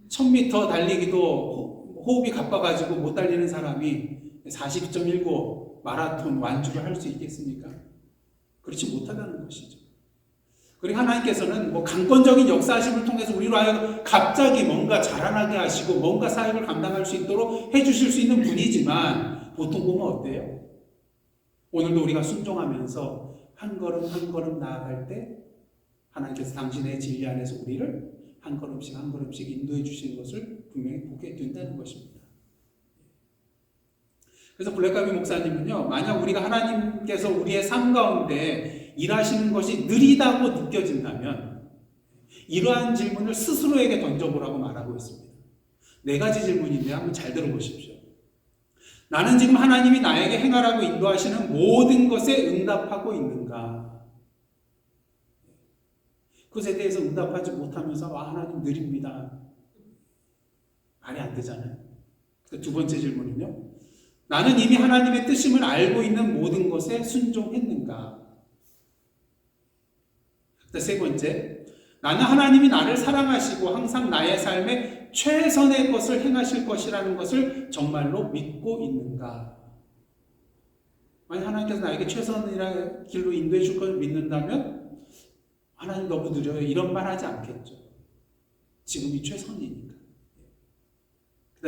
1000m 달리기도 호흡이 가빠가지고 못 달리는 사람이 40.19 마라톤 완주를 할 수 있겠습니까? 그렇지 못하다는 것이죠. 그리고 하나님께서는 뭐 강권적인 역사하심을 통해서 우리로 하여금 갑자기 뭔가 자라나게 하시고 뭔가 사역을 감당할 수 있도록 해주실 수 있는 분이지만 보통 보면 어때요? 오늘도 우리가 순종하면서 한 걸음 한 걸음 나아갈 때 하나님께서 당신의 진리 안에서 우리를 한 걸음씩 한 걸음씩 인도해 주시는 것을 분명히 보게 된다는 것입니다. 그래서 블랙가비 목사님은요, 만약 우리가 하나님께서 우리의 삶 가운데 일하시는 것이 느리다고 느껴진다면 이러한 질문을 스스로에게 던져보라고 말하고 있습니다. 4가지 질문인데 한번 잘 들어보십시오. 나는 지금 하나님이 나에게 행하라고 인도하시는 모든 것에 응답하고 있는가? 그것에 대해서 응답하지 못하면서 하나님 느립니다. 말이 안 되잖아요. 두 번째 질문은요. 나는 이미 하나님의 뜻임을 알고 있는 모든 것에 순종했는가? 세 번째, 나는 하나님이 나를 사랑하시고 항상 나의 삶에 최선의 것을 행하실 것이라는 것을 정말로 믿고 있는가? 만약 하나님께서 나에게 최선이라는 길로 인도해 줄 것을 믿는다면 하나님 너무 느려요. 이런 말 하지 않겠죠. 지금이 최선이니까.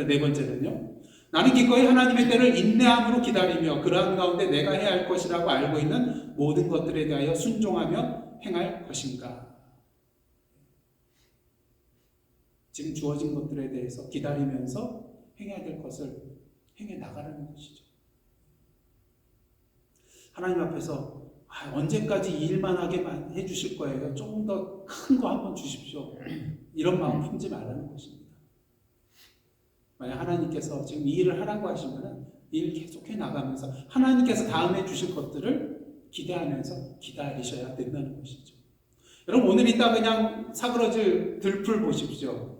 네 번째는요. 나는 기꺼이 하나님의 때를 인내함으로 기다리며 그러한 가운데 내가 해야 할 것이라고 알고 있는 모든 것들에 대하여 순종하며 행할 것인가. 지금 주어진 것들에 대해서 기다리면서 행해야 될 것을 행해 나가라는 것이죠. 하나님 앞에서 언제까지 이 일만 하게 해주실 거예요? 조금 더 큰 거 한번 주십시오. 이런 마음 품지 말라는 것입니다. 만약 하나님께서 지금 이 일을 하라고 하시면 이 일 계속해 나가면서 하나님께서 다음에 주실 것들을 기대하면서 기다리셔야 된다는 것이죠. 여러분 오늘 이따 그냥 사그러질 들풀 보십시오.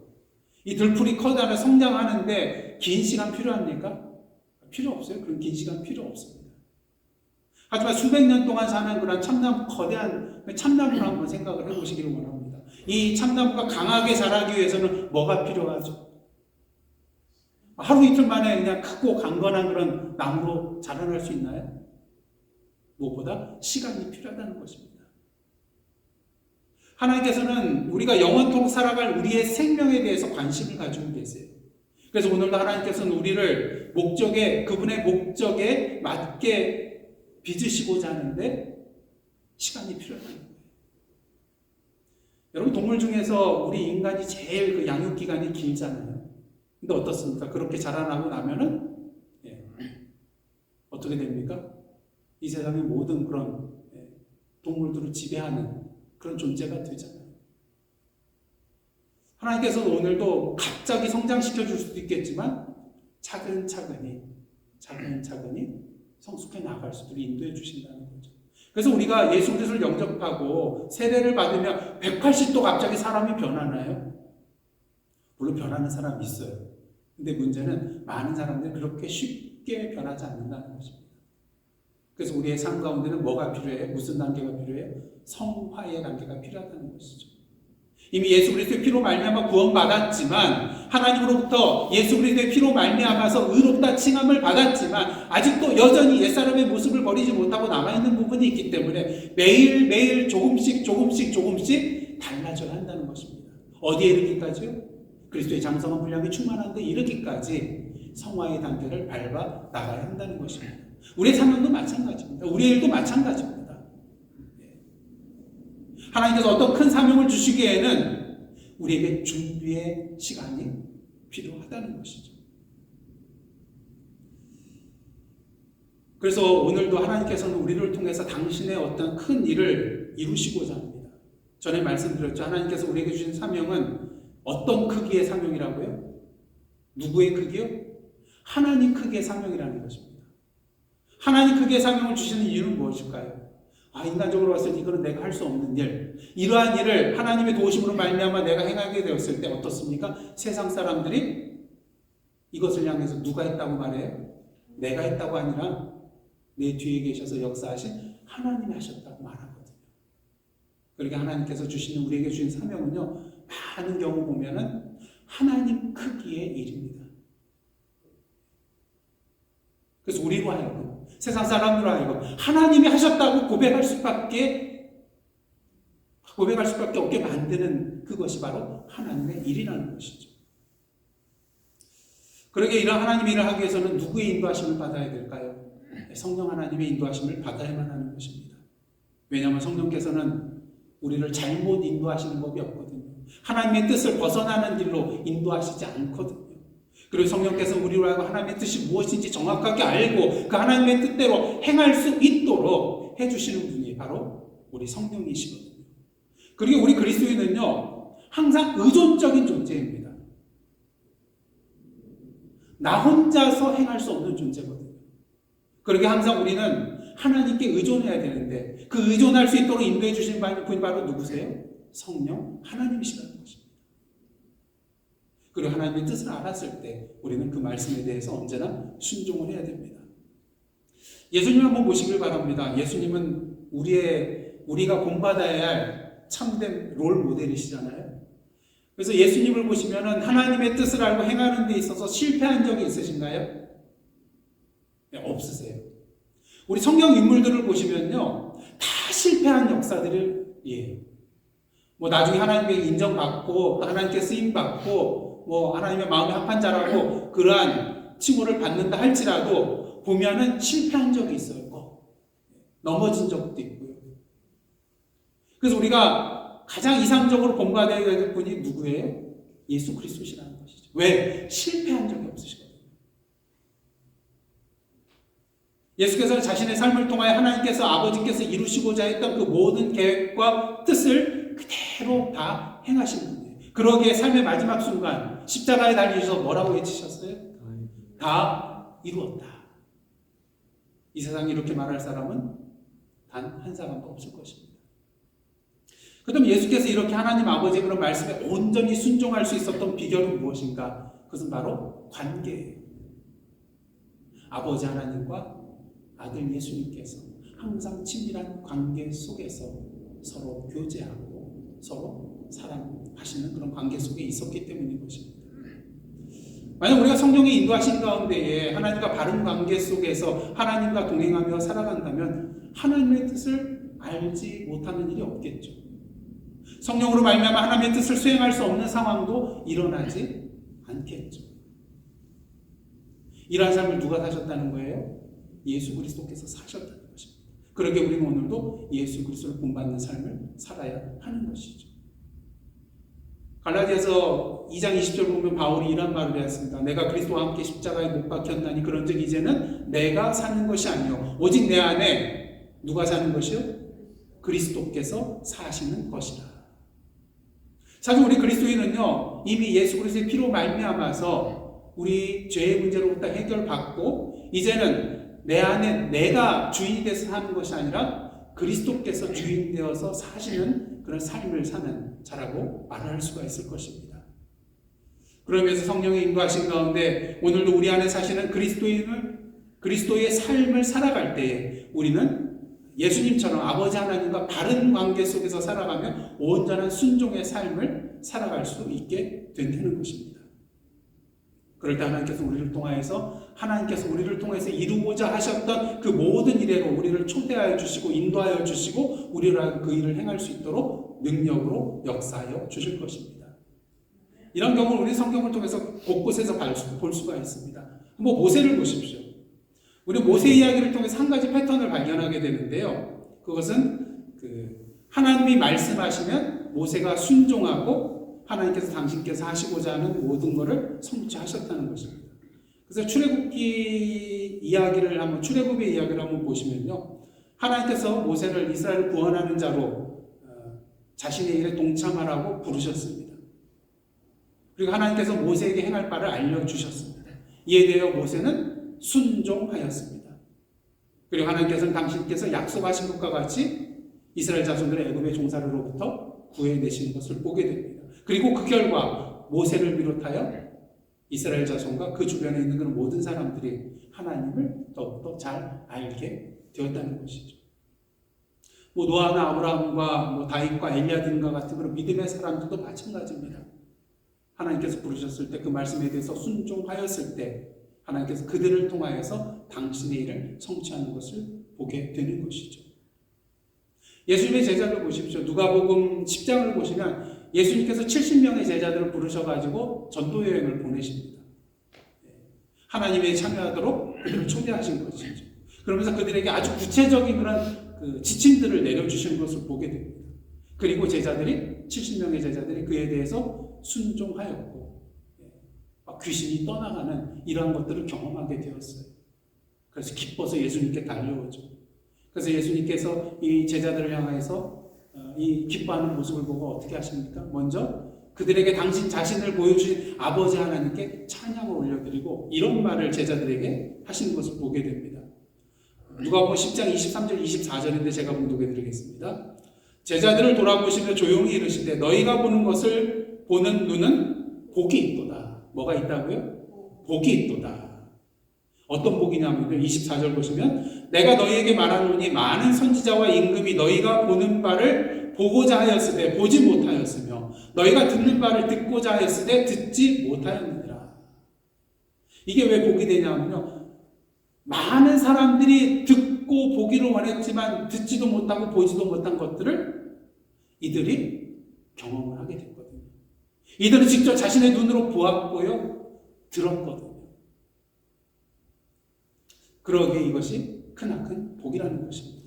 이 들풀이 커다란 성장하는데 긴 시간 필요합니까? 필요 없어요. 그런 긴 시간 필요 없습니다. 하지만 수백 년 동안 사는 그런 참나무, 거대한 참나무를 한번 생각을 해보시기를 원합니다. 이 참나무가 강하게 자라기 위해서는 뭐가 필요하죠? 하루 이틀 만에 그냥 크고 강건한 그런 나무로 자라날 수 있나요? 무엇보다 시간이 필요하다는 것입니다. 하나님께서는 우리가 영원토록 살아갈 우리의 생명에 대해서 관심을 가지고 계세요. 그래서 오늘도 하나님께서는 우리를 그분의 목적에 맞게 빚으시고자 하는데 시간이 필요하다는 거예요. 여러분 동물 중에서 우리 인간이 제일 그 양육 기간이 길잖아요. 근데 어떻습니까? 그렇게 자라나고 나면은 어떻게 됩니까? 이 세상의 모든 그런 동물들을 지배하는 그런 존재가 되잖아요. 하나님께서는 오늘도 갑자기 성장시켜 줄 수도 있겠지만 차근차근히 성숙해 나갈 수도 인도해 주신다는 거죠. 그래서 우리가 예수 그리스도를 영접하고 세례를 받으면 180도 갑자기 사람이 변하나요? 물론 변하는 사람이 있어요. 근데 문제는 많은 사람들이 그렇게 쉽게 변하지 않는다는 것입니다. 그래서 우리의 삶 가운데는 뭐가 필요해요? 무슨 단계가 필요해요? 성화의 단계가 필요하다는 것이죠. 이미 예수 그리스도의 피로 말미암아 구원받았지만 하나님으로부터 예수 그리스도의 피로 말미암아서 의롭다 칭함을 받았지만 아직도 여전히 옛사람의 모습을 버리지 못하고 남아있는 부분이 있기 때문에 매일매일 조금씩 달라져야 한다는 것입니다. 어디에 이르기까지요? 그리스도의 장성한 분량이 충만한 데 이르기까지 성화의 단계를 밟아 나가야 한다는 것입니다. 우리의 사명도 마찬가지입니다. 우리의 일도 마찬가지입니다. 하나님께서 어떤 큰 사명을 주시기에는 우리에게 준비의 시간이 필요하다는 것이죠. 그래서 오늘도 하나님께서는 우리를 통해서 당신의 어떤 큰 일을 이루시고자 합니다. 전에 말씀드렸죠. 하나님께서 우리에게 주신 사명은 어떤 크기의 사명이라고요? 누구의 크기요? 하나님 크기의 사명이라는 것입니다. 하나님 크기의 사명을 주시는 이유는 무엇일까요? 인간적으로 봤을 때 이거는 내가 할 수 없는 일. 이러한 일을 하나님의 도우심으로 말미암아 내가 행하게 되었을 때 어떻습니까? 세상 사람들이 이것을 향해서 누가 했다고 말해요? 내가 했다고 아니라 내 뒤에 계셔서 역사하신 하나님이 하셨다고 말하거든요. 그러니까 하나님께서 주시는 우리에게 주신 사명은요. 많은 경우 보면은 하나님 크기의 일입니다. 그래서 우리로 하여금 세상 사람으로 하여금 하나님이 하셨다고 고백할 수밖에 없게 만드는 그것이 바로 하나님의 일이라는 것이죠. 그러게 이런 하나님의 일을 하기 위해서는 누구의 인도하심을 받아야 될까요? 성령 하나님의 인도하심을 받아야만 하는 것입니다. 왜냐하면 성령께서는 우리를 잘못 인도하시는 법이 없거든요. 하나님의 뜻을 벗어나는 길로 인도하시지 않거든요. 그리고 성령께서 우리로 하여금 하나님의 뜻이 무엇인지 정확하게 알고 그 하나님의 뜻대로 행할 수 있도록 해주시는 분이 바로 우리 성령이시거든요. 그리고 우리 그리스도인은요 항상 의존적인 존재입니다. 나 혼자서 행할 수 없는 존재거든요. 그러게 항상 우리는 하나님께 의존해야 되는데 그 의존할 수 있도록 인도해 주신 분이 바로 누구세요? 성령 하나님이시라는 것입니다. 그리고 하나님의 뜻을 알았을 때 우리는 그 말씀에 대해서 언제나 순종을 해야 됩니다. 예수님 한번 보시길 바랍니다. 예수님은 우리가 본받아야 할 참된 롤 모델이시잖아요. 그래서 예수님을 보시면은 하나님의 뜻을 알고 행하는 데 있어서 실패한 적이 있으신가요? 네, 없으세요. 우리 성경 인물들을 보시면요, 다 실패한 역사들이에요. 뭐 나중에 하나님께 인정받고 하나님께 쓰임받고 뭐 하나님의 마음에 합한 자라고 그러한 칭호를 받는다 할지라도 보면은 실패한 적이 있어요. 넘어진 적도 있고요. 그래서 우리가 가장 이상적으로 본받아야 될 분이 누구예요? 예수 그리스도시라는 것이죠. 왜? 실패한 적이 없으시거든요. 예수께서는 자신의 삶을 통하여 하나님께서 아버지께서 이루시고자 했던 그 모든 계획과 뜻을 그대로 다 행하신 분이에요. 그러기에 삶의 마지막 순간 십자가에 달리셔서 뭐라고 외치셨어요? 다 이루었다. 이 세상에 이렇게 말할 사람은 단 한 사람도 없을 것입니다. 그럼 예수께서 이렇게 하나님 아버지의 그런 말씀에 온전히 순종할 수 있었던 비결은 무엇인가? 그것은 바로 관계예요. 아버지 하나님과 아들 예수님께서 항상 친밀한 관계 속에서 서로 교제하고 서로 사랑하시는 그런 관계 속에 있었기 때문인 것입니다. 만약 우리가 성령의 인도하신 가운데에 하나님과 바른 관계 속에서 하나님과 동행하며 살아간다면 하나님의 뜻을 알지 못하는 일이 없겠죠. 성령으로 말미암아 하나님의 뜻을 수행할 수 없는 상황도 일어나지 않겠죠. 이러한 삶을 누가 사셨다는 거예요? 예수 그리스도께서 사셨다는 것입니다. 그러게 우리는 오늘도 예수 그리스도를 본받는 삶을 살아야 하는 것이죠. 갈라디아서 2장 20절 보면 바울이 이런 말을 했습니다. 내가 그리스도와 함께 십자가에 못 박혔나니 그런즉 이제는 내가 사는 것이 아니요 오직 내 안에 누가 사는 것이요? 그리스도께서 사시는 것이라. 사실 우리 그리스도인은요 이미 예수 그리스도의 피로 말미암아서 우리 죄의 문제로부터 해결받고 이제는 내 안에 내가 주인이 돼서 사는 것이 아니라 그리스도께서 주인 되어서 사시는 그런 삶을 사는 자라고 말할 수가 있을 것입니다. 그러면서 성령의 인도하신 가운데 오늘도 우리 안에 사시는 그리스도의 삶을 살아갈 때에 우리는 예수님처럼 아버지 하나님과 바른 관계 속에서 살아가며 온전한 순종의 삶을 살아갈 수 있게 된다는 것입니다. 그럴 때 하나님께서 우리를 통해서 이루고자 하셨던 그 모든 일에로 우리를 초대하여 주시고 인도하여 주시고 우리를 그 일을 행할 수 있도록 능력으로 역사하여 주실 것입니다. 이런 경우를 우리 성경을 통해서 곳곳에서 볼 수가 있습니다. 한번 모세를 보십시오. 우리 모세 이야기를 통해서 한 가지 패턴을 발견하게 되는데요. 그것은 하나님이 말씀하시면 모세가 순종하고 하나님께서 당신께서 하시고자 하는 모든 것을 성취하셨다는 것입니다. 그래서 출애굽의 이야기를 한번 보시면요. 하나님께서 모세를 이스라엘을 구원하는 자로 자신의 일에 동참하라고 부르셨습니다. 그리고 하나님께서 모세에게 행할 바를 알려주셨습니다. 이에 대해 모세는 순종하였습니다. 그리고 하나님께서는 당신께서 약속하신 것과 같이 이스라엘 자손들의 애굽의 종살이로부터 구해내시는 것을 보게 됩니다. 그리고 그 결과 모세를 비롯하여 이스라엘 자손과 그 주변에 있는 그런 모든 사람들이 하나님을 더욱더 잘 알게 되었다는 것이죠. 노아나 아브라함과 다윗과 엘리야 등과 같은 그런 믿음의 사람들도 마찬가지입니다. 하나님께서 부르셨을 때 그 말씀에 대해서 순종하였을 때 하나님께서 그들을 통하여서 당신의 일을 성취하는 것을 보게 되는 것이죠. 예수님의 제자들 보십시오. 누가복음 10장을 보시면 예수님께서 70명의 제자들을 부르셔가지고 전도 여행을 보내십니다. 하나님에 참여하도록 그들을 초대하신 것이죠. 그러면서 그들에게 아주 구체적인 그런 지침들을 내려주시는 것을 보게 됩니다. 그리고 70명의 제자들이 그에 대해서 순종하였고 귀신이 떠나가는 이러한 것들을 경험하게 되었어요. 그래서 기뻐서 예수님께 달려오죠. 그래서 예수님께서 이 제자들을 향해서 이 기뻐하는 모습을 보고 어떻게 하십니까? 먼저 그들에게 당신 자신을 보여주신 아버지 하나님께 찬양을 올려드리고 이런 말을 제자들에게 하시는 것을 보게 됩니다. 누가복음 10장 23절 24절인데 제가 봉독해 드리겠습니다. 제자들을 돌아보시며 조용히 이르시되 너희가 보는 것을 보는 눈은 복이 있도다. 뭐가 있다고요? 복이 있도다. 어떤 복이냐면요. 24절 보시면 내가 너희에게 말하노니 많은 선지자와 임금이 너희가 보는 바를 보고자 하였으되 보지 못하였으며 너희가 듣는 바를 듣고자 하였으되 듣지 못하였느니라. 이게 왜 복이 되냐면요. 많은 사람들이 듣고 보기를 원했지만 듣지도 못하고 보지도 못한 것들을 이들이 경험을 하게 됐거든요. 이들은 직접 자신의 눈으로 보았고요. 들었거든요. 그러기에 이것이 크나큰 복이라는 것입니다.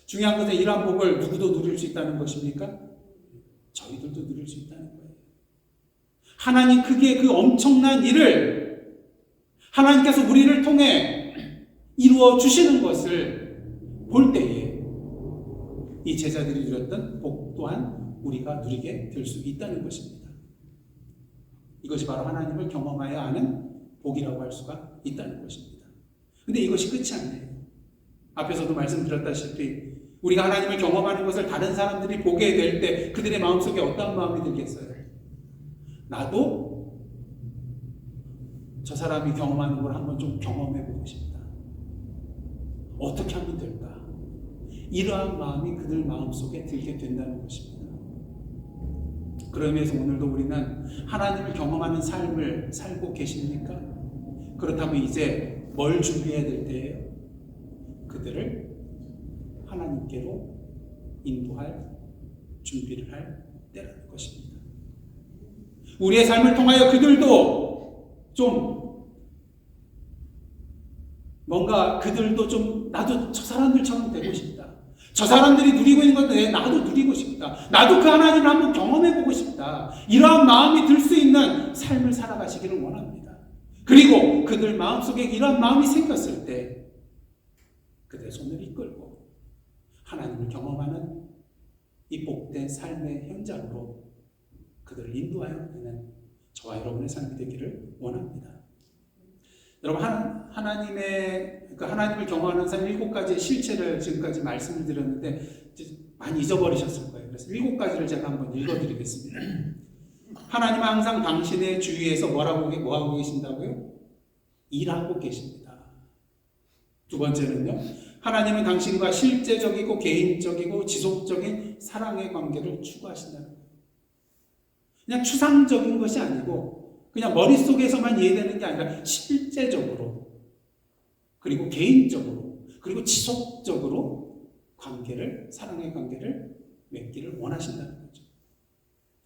중요한 것은 이러한 복을 누구도 누릴 수 있다는 것입니까? 저희들도 누릴 수 있다는 거예요. 하나님 크기의 그 엄청난 일을 하나님께서 우리를 통해 이루어 주시는 것을 볼 때에 이 제자들이 누렸던 복 또한 우리가 누리게 될 수 있다는 것입니다. 이것이 바로 하나님을 경험하여 아는 복이라고 할 수가 있다는 것입니다. 근데 이것이 끝이 아니에요. 앞에서도 말씀드렸다시피 우리가 하나님을 경험하는 것을 다른 사람들이 보게 될 때 그들의 마음속에 어떤 마음이 들겠어요? 나도 저 사람이 경험하는 걸 한번 좀 경험해보고 싶다. 어떻게 하면 될까? 이러한 마음이 그들 마음속에 들게 된다는 것입니다. 그러면서 오늘도 우리는 하나님을 경험하는 삶을 살고 계십니까? 그렇다면 이제 뭘 준비해야 될 때예요? 그들을 하나님께로 인도할 준비를 할 때라는 것입니다. 우리의 삶을 통하여 그들도 좀 뭔가 그들도 좀 나도 저 사람들처럼 되고 싶다. 저 사람들이 누리고 있는 건데 나도 누리고 싶다. 나도 그 하나님을 한번 경험해보고 싶다. 이러한 마음이 들 수 있는 삶을 살아가시기를 원합니다. 그리고 그들 마음속에 이런 마음이 생겼을 때 그들의 손을 이끌고 하나님을 경험하는 이 복된 삶의 현장으로 그들을 인도하여 내는 저와 여러분의 삶이 되기를 원합니다. 여러분 하나님을 경험하는 삶 7가지의 실체를 지금까지 말씀을 드렸는데 많이 잊어버리셨을 거예요. 그래서 7가지를 제가 한번 읽어드리겠습니다. 하나님은 항상 당신의 주위에서 뭐하고 계신다고요? 일하고 계십니다. 두 번째는요. 하나님은 당신과 실제적이고 개인적이고 지속적인 사랑의 관계를 추구하신다는 거예요. 그냥 추상적인 것이 아니고 그냥 머릿속에서만 이해되는 게 아니라 실제적으로 그리고 개인적으로 그리고 지속적으로 사랑의 관계를 맺기를 원하신다는 거죠.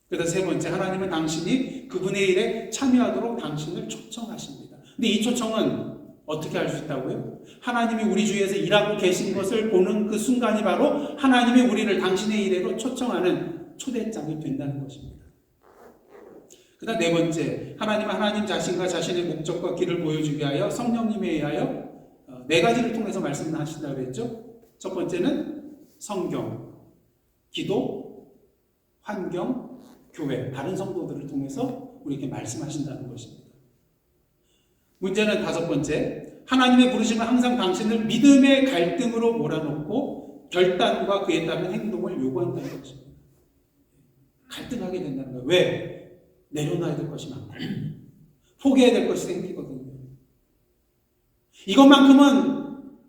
그래서 세 번째, 하나님은 당신이 그분의 일에 참여하도록 당신을 초청하십니다. 근데 이 초청은 어떻게 할 수 있다고요? 하나님이 우리 주위에서 일하고 계신 것을 보는 그 순간이 바로 하나님이 우리를 당신의 일에로 초청하는 초대장이 된다는 것입니다. 그 다음 네 번째, 하나님은 하나님 자신과 자신의 목적과 길을 보여주게 하여 성령님에 의하여 4가지를 통해서 말씀을 하신다고 했죠. 첫 번째는 성경, 기도, 환경, 교회, 다른 성도들을 통해서 우리에게 말씀하신다는 것입니다. 문제는 5번째, 하나님의 부르심은 항상 당신을 믿음의 갈등으로 몰아넣고 결단과 그에 따른 행동을 요구한다는 것입니다. 갈등하게 된다는 거예요. 왜? 내려놔야 될 것이 많고 포기해야 될 것이 생기거든요. 이것만큼은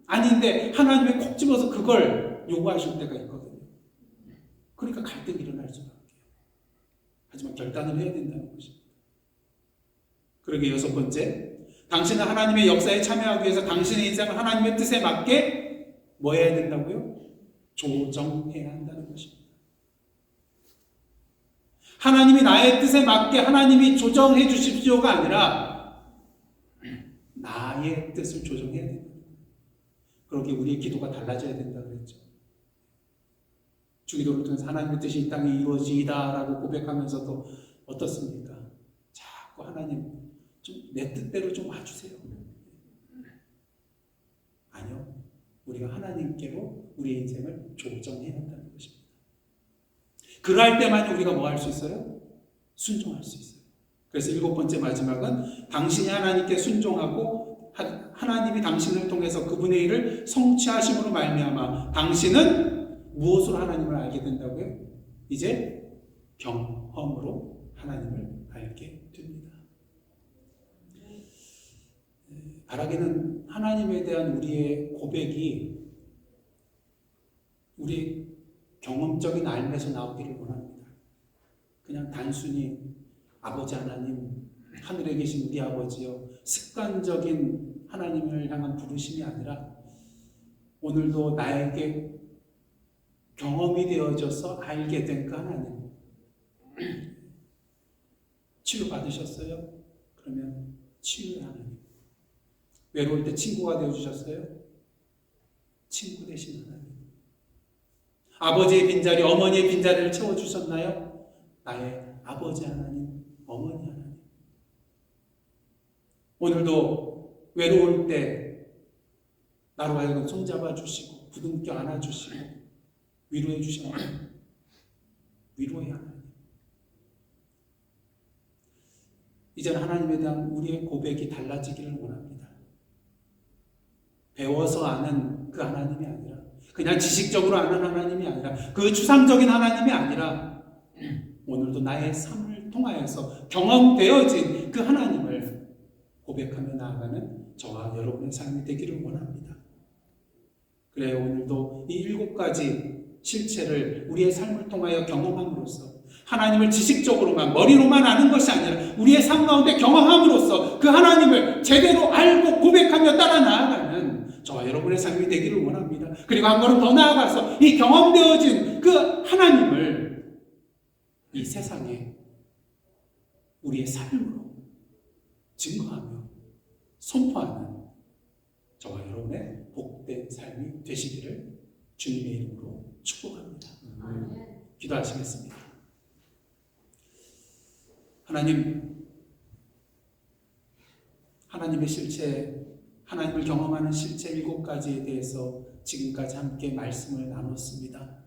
아닌데 하나님이 콕 집어서 그걸 요구하실 때가 있거든요. 그러니까 갈등이 일어날 수밖에. 하지만 결단을 해야 된다는 것입니다. 그러게 6번째, 당신은 하나님의 역사에 참여하기 위해서 당신의 인생을 하나님의 뜻에 맞게 뭐 해야 된다고요? 조정해야 한다는 것입니다. 하나님이 나의 뜻에 맞게 하나님이 조정해 주십시오가 아니라 나의 뜻을 조정해야 됩니다. 그렇게 우리의 기도가 달라져야 된다고 그랬죠. 주기도를 통해서 하나님의 뜻이 이 땅에 이루어지이다라고 고백하면서도 어떻습니까? 자꾸 하나님 좀 내 뜻대로 좀 와주세요. 아니요. 우리가 하나님께로 우리의 인생을 조정해야 한다는 것입니다. 그럴 때만 우리가 뭐 할 수 있어요? 순종할 수 있어요. 그래서 7번째 마지막은 당신이 하나님께 순종하고 하나님이 당신을 통해서 그분의 일을 성취하심으로 말미암아 당신은 무엇으로 하나님을 알게 된다고요? 이제 경험으로 하나님을 알게 됩니다. 바라기는 하나님에 대한 우리의 고백이 우리 경험적인 삶에서 나오기를 원합니다. 그냥 단순히 아버지 하나님, 하늘에 계신 우리 아버지요, 습관적인 하나님을 향한 부르심이 아니라 오늘도 나에게 경험이 되어져서 알게 된 그 하나님. 치유받으셨어요? 그러면 치유의 하나님. 외로울 때 친구가 되어주셨어요? 친구 되신 하나님. 아버지의 빈자리, 어머니의 빈자리를 채워주셨나요? 나의 아버지 하나님, 어머니 하나님. 오늘도 외로울 때 나로 하여금 손잡아 주시고 부둥켜 안아 주시고 위로해 주시는 위로의 하나님. 이제는 하나님에 대한 우리의 고백이 달라지기를 원합니다. 배워서 아는 그 하나님이 아니라, 그냥 지식적으로 아는 하나님이 아니라, 그 추상적인 하나님이 아니라 오늘도 나의 삶을 통하여서 경험되어진 그 하나님을 고백하며 나아가는 저와 여러분의 삶이 되기를 원합니다. 그래 오늘도 이 7가지 실체를 우리의 삶을 통하여 경험함으로써 하나님을 지식적으로만 머리로만 아는 것이 아니라 우리의 삶 가운데 경험함으로써 그 하나님을 제대로 알고 고백하며 따라 나아가는 저와 여러분의 삶이 되기를 원합니다. 그리고 한 걸음 더 나아가서 이 경험되어진 그 하나님을 이 세상에 우리의 삶으로 증거하며 선포하는 저와 여러분의 복된 삶이 되시기를 주님의 이름으로 축복합니다. 기도하시겠습니다. 하나님의 실체, 하나님을 경험하는 실체 7가지에 대해서 지금까지 함께 말씀을 나눴습니다.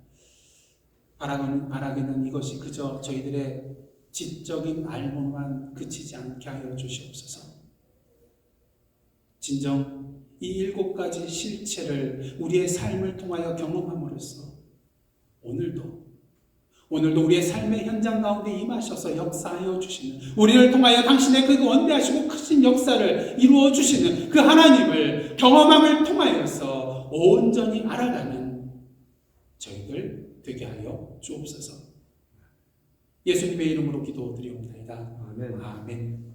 바라기는 이것이 그저 저희들의 지적인 알고만 그치지 않게 하여 주시옵소서. 진정 이 7가지 실체를 우리의 삶을 통하여 경험함으로써 오늘도 우리의 삶의 현장 가운데 임하셔서 역사하여 주시는, 우리를 통하여 당신의 그 원대하시고 크신 역사를 이루어 주시는 그 하나님을 경험함을 통하여서 온전히 알아가는 저희들 되게 하여 주옵소서. 예수님의 이름으로 기도드리옵나이다. 아멘.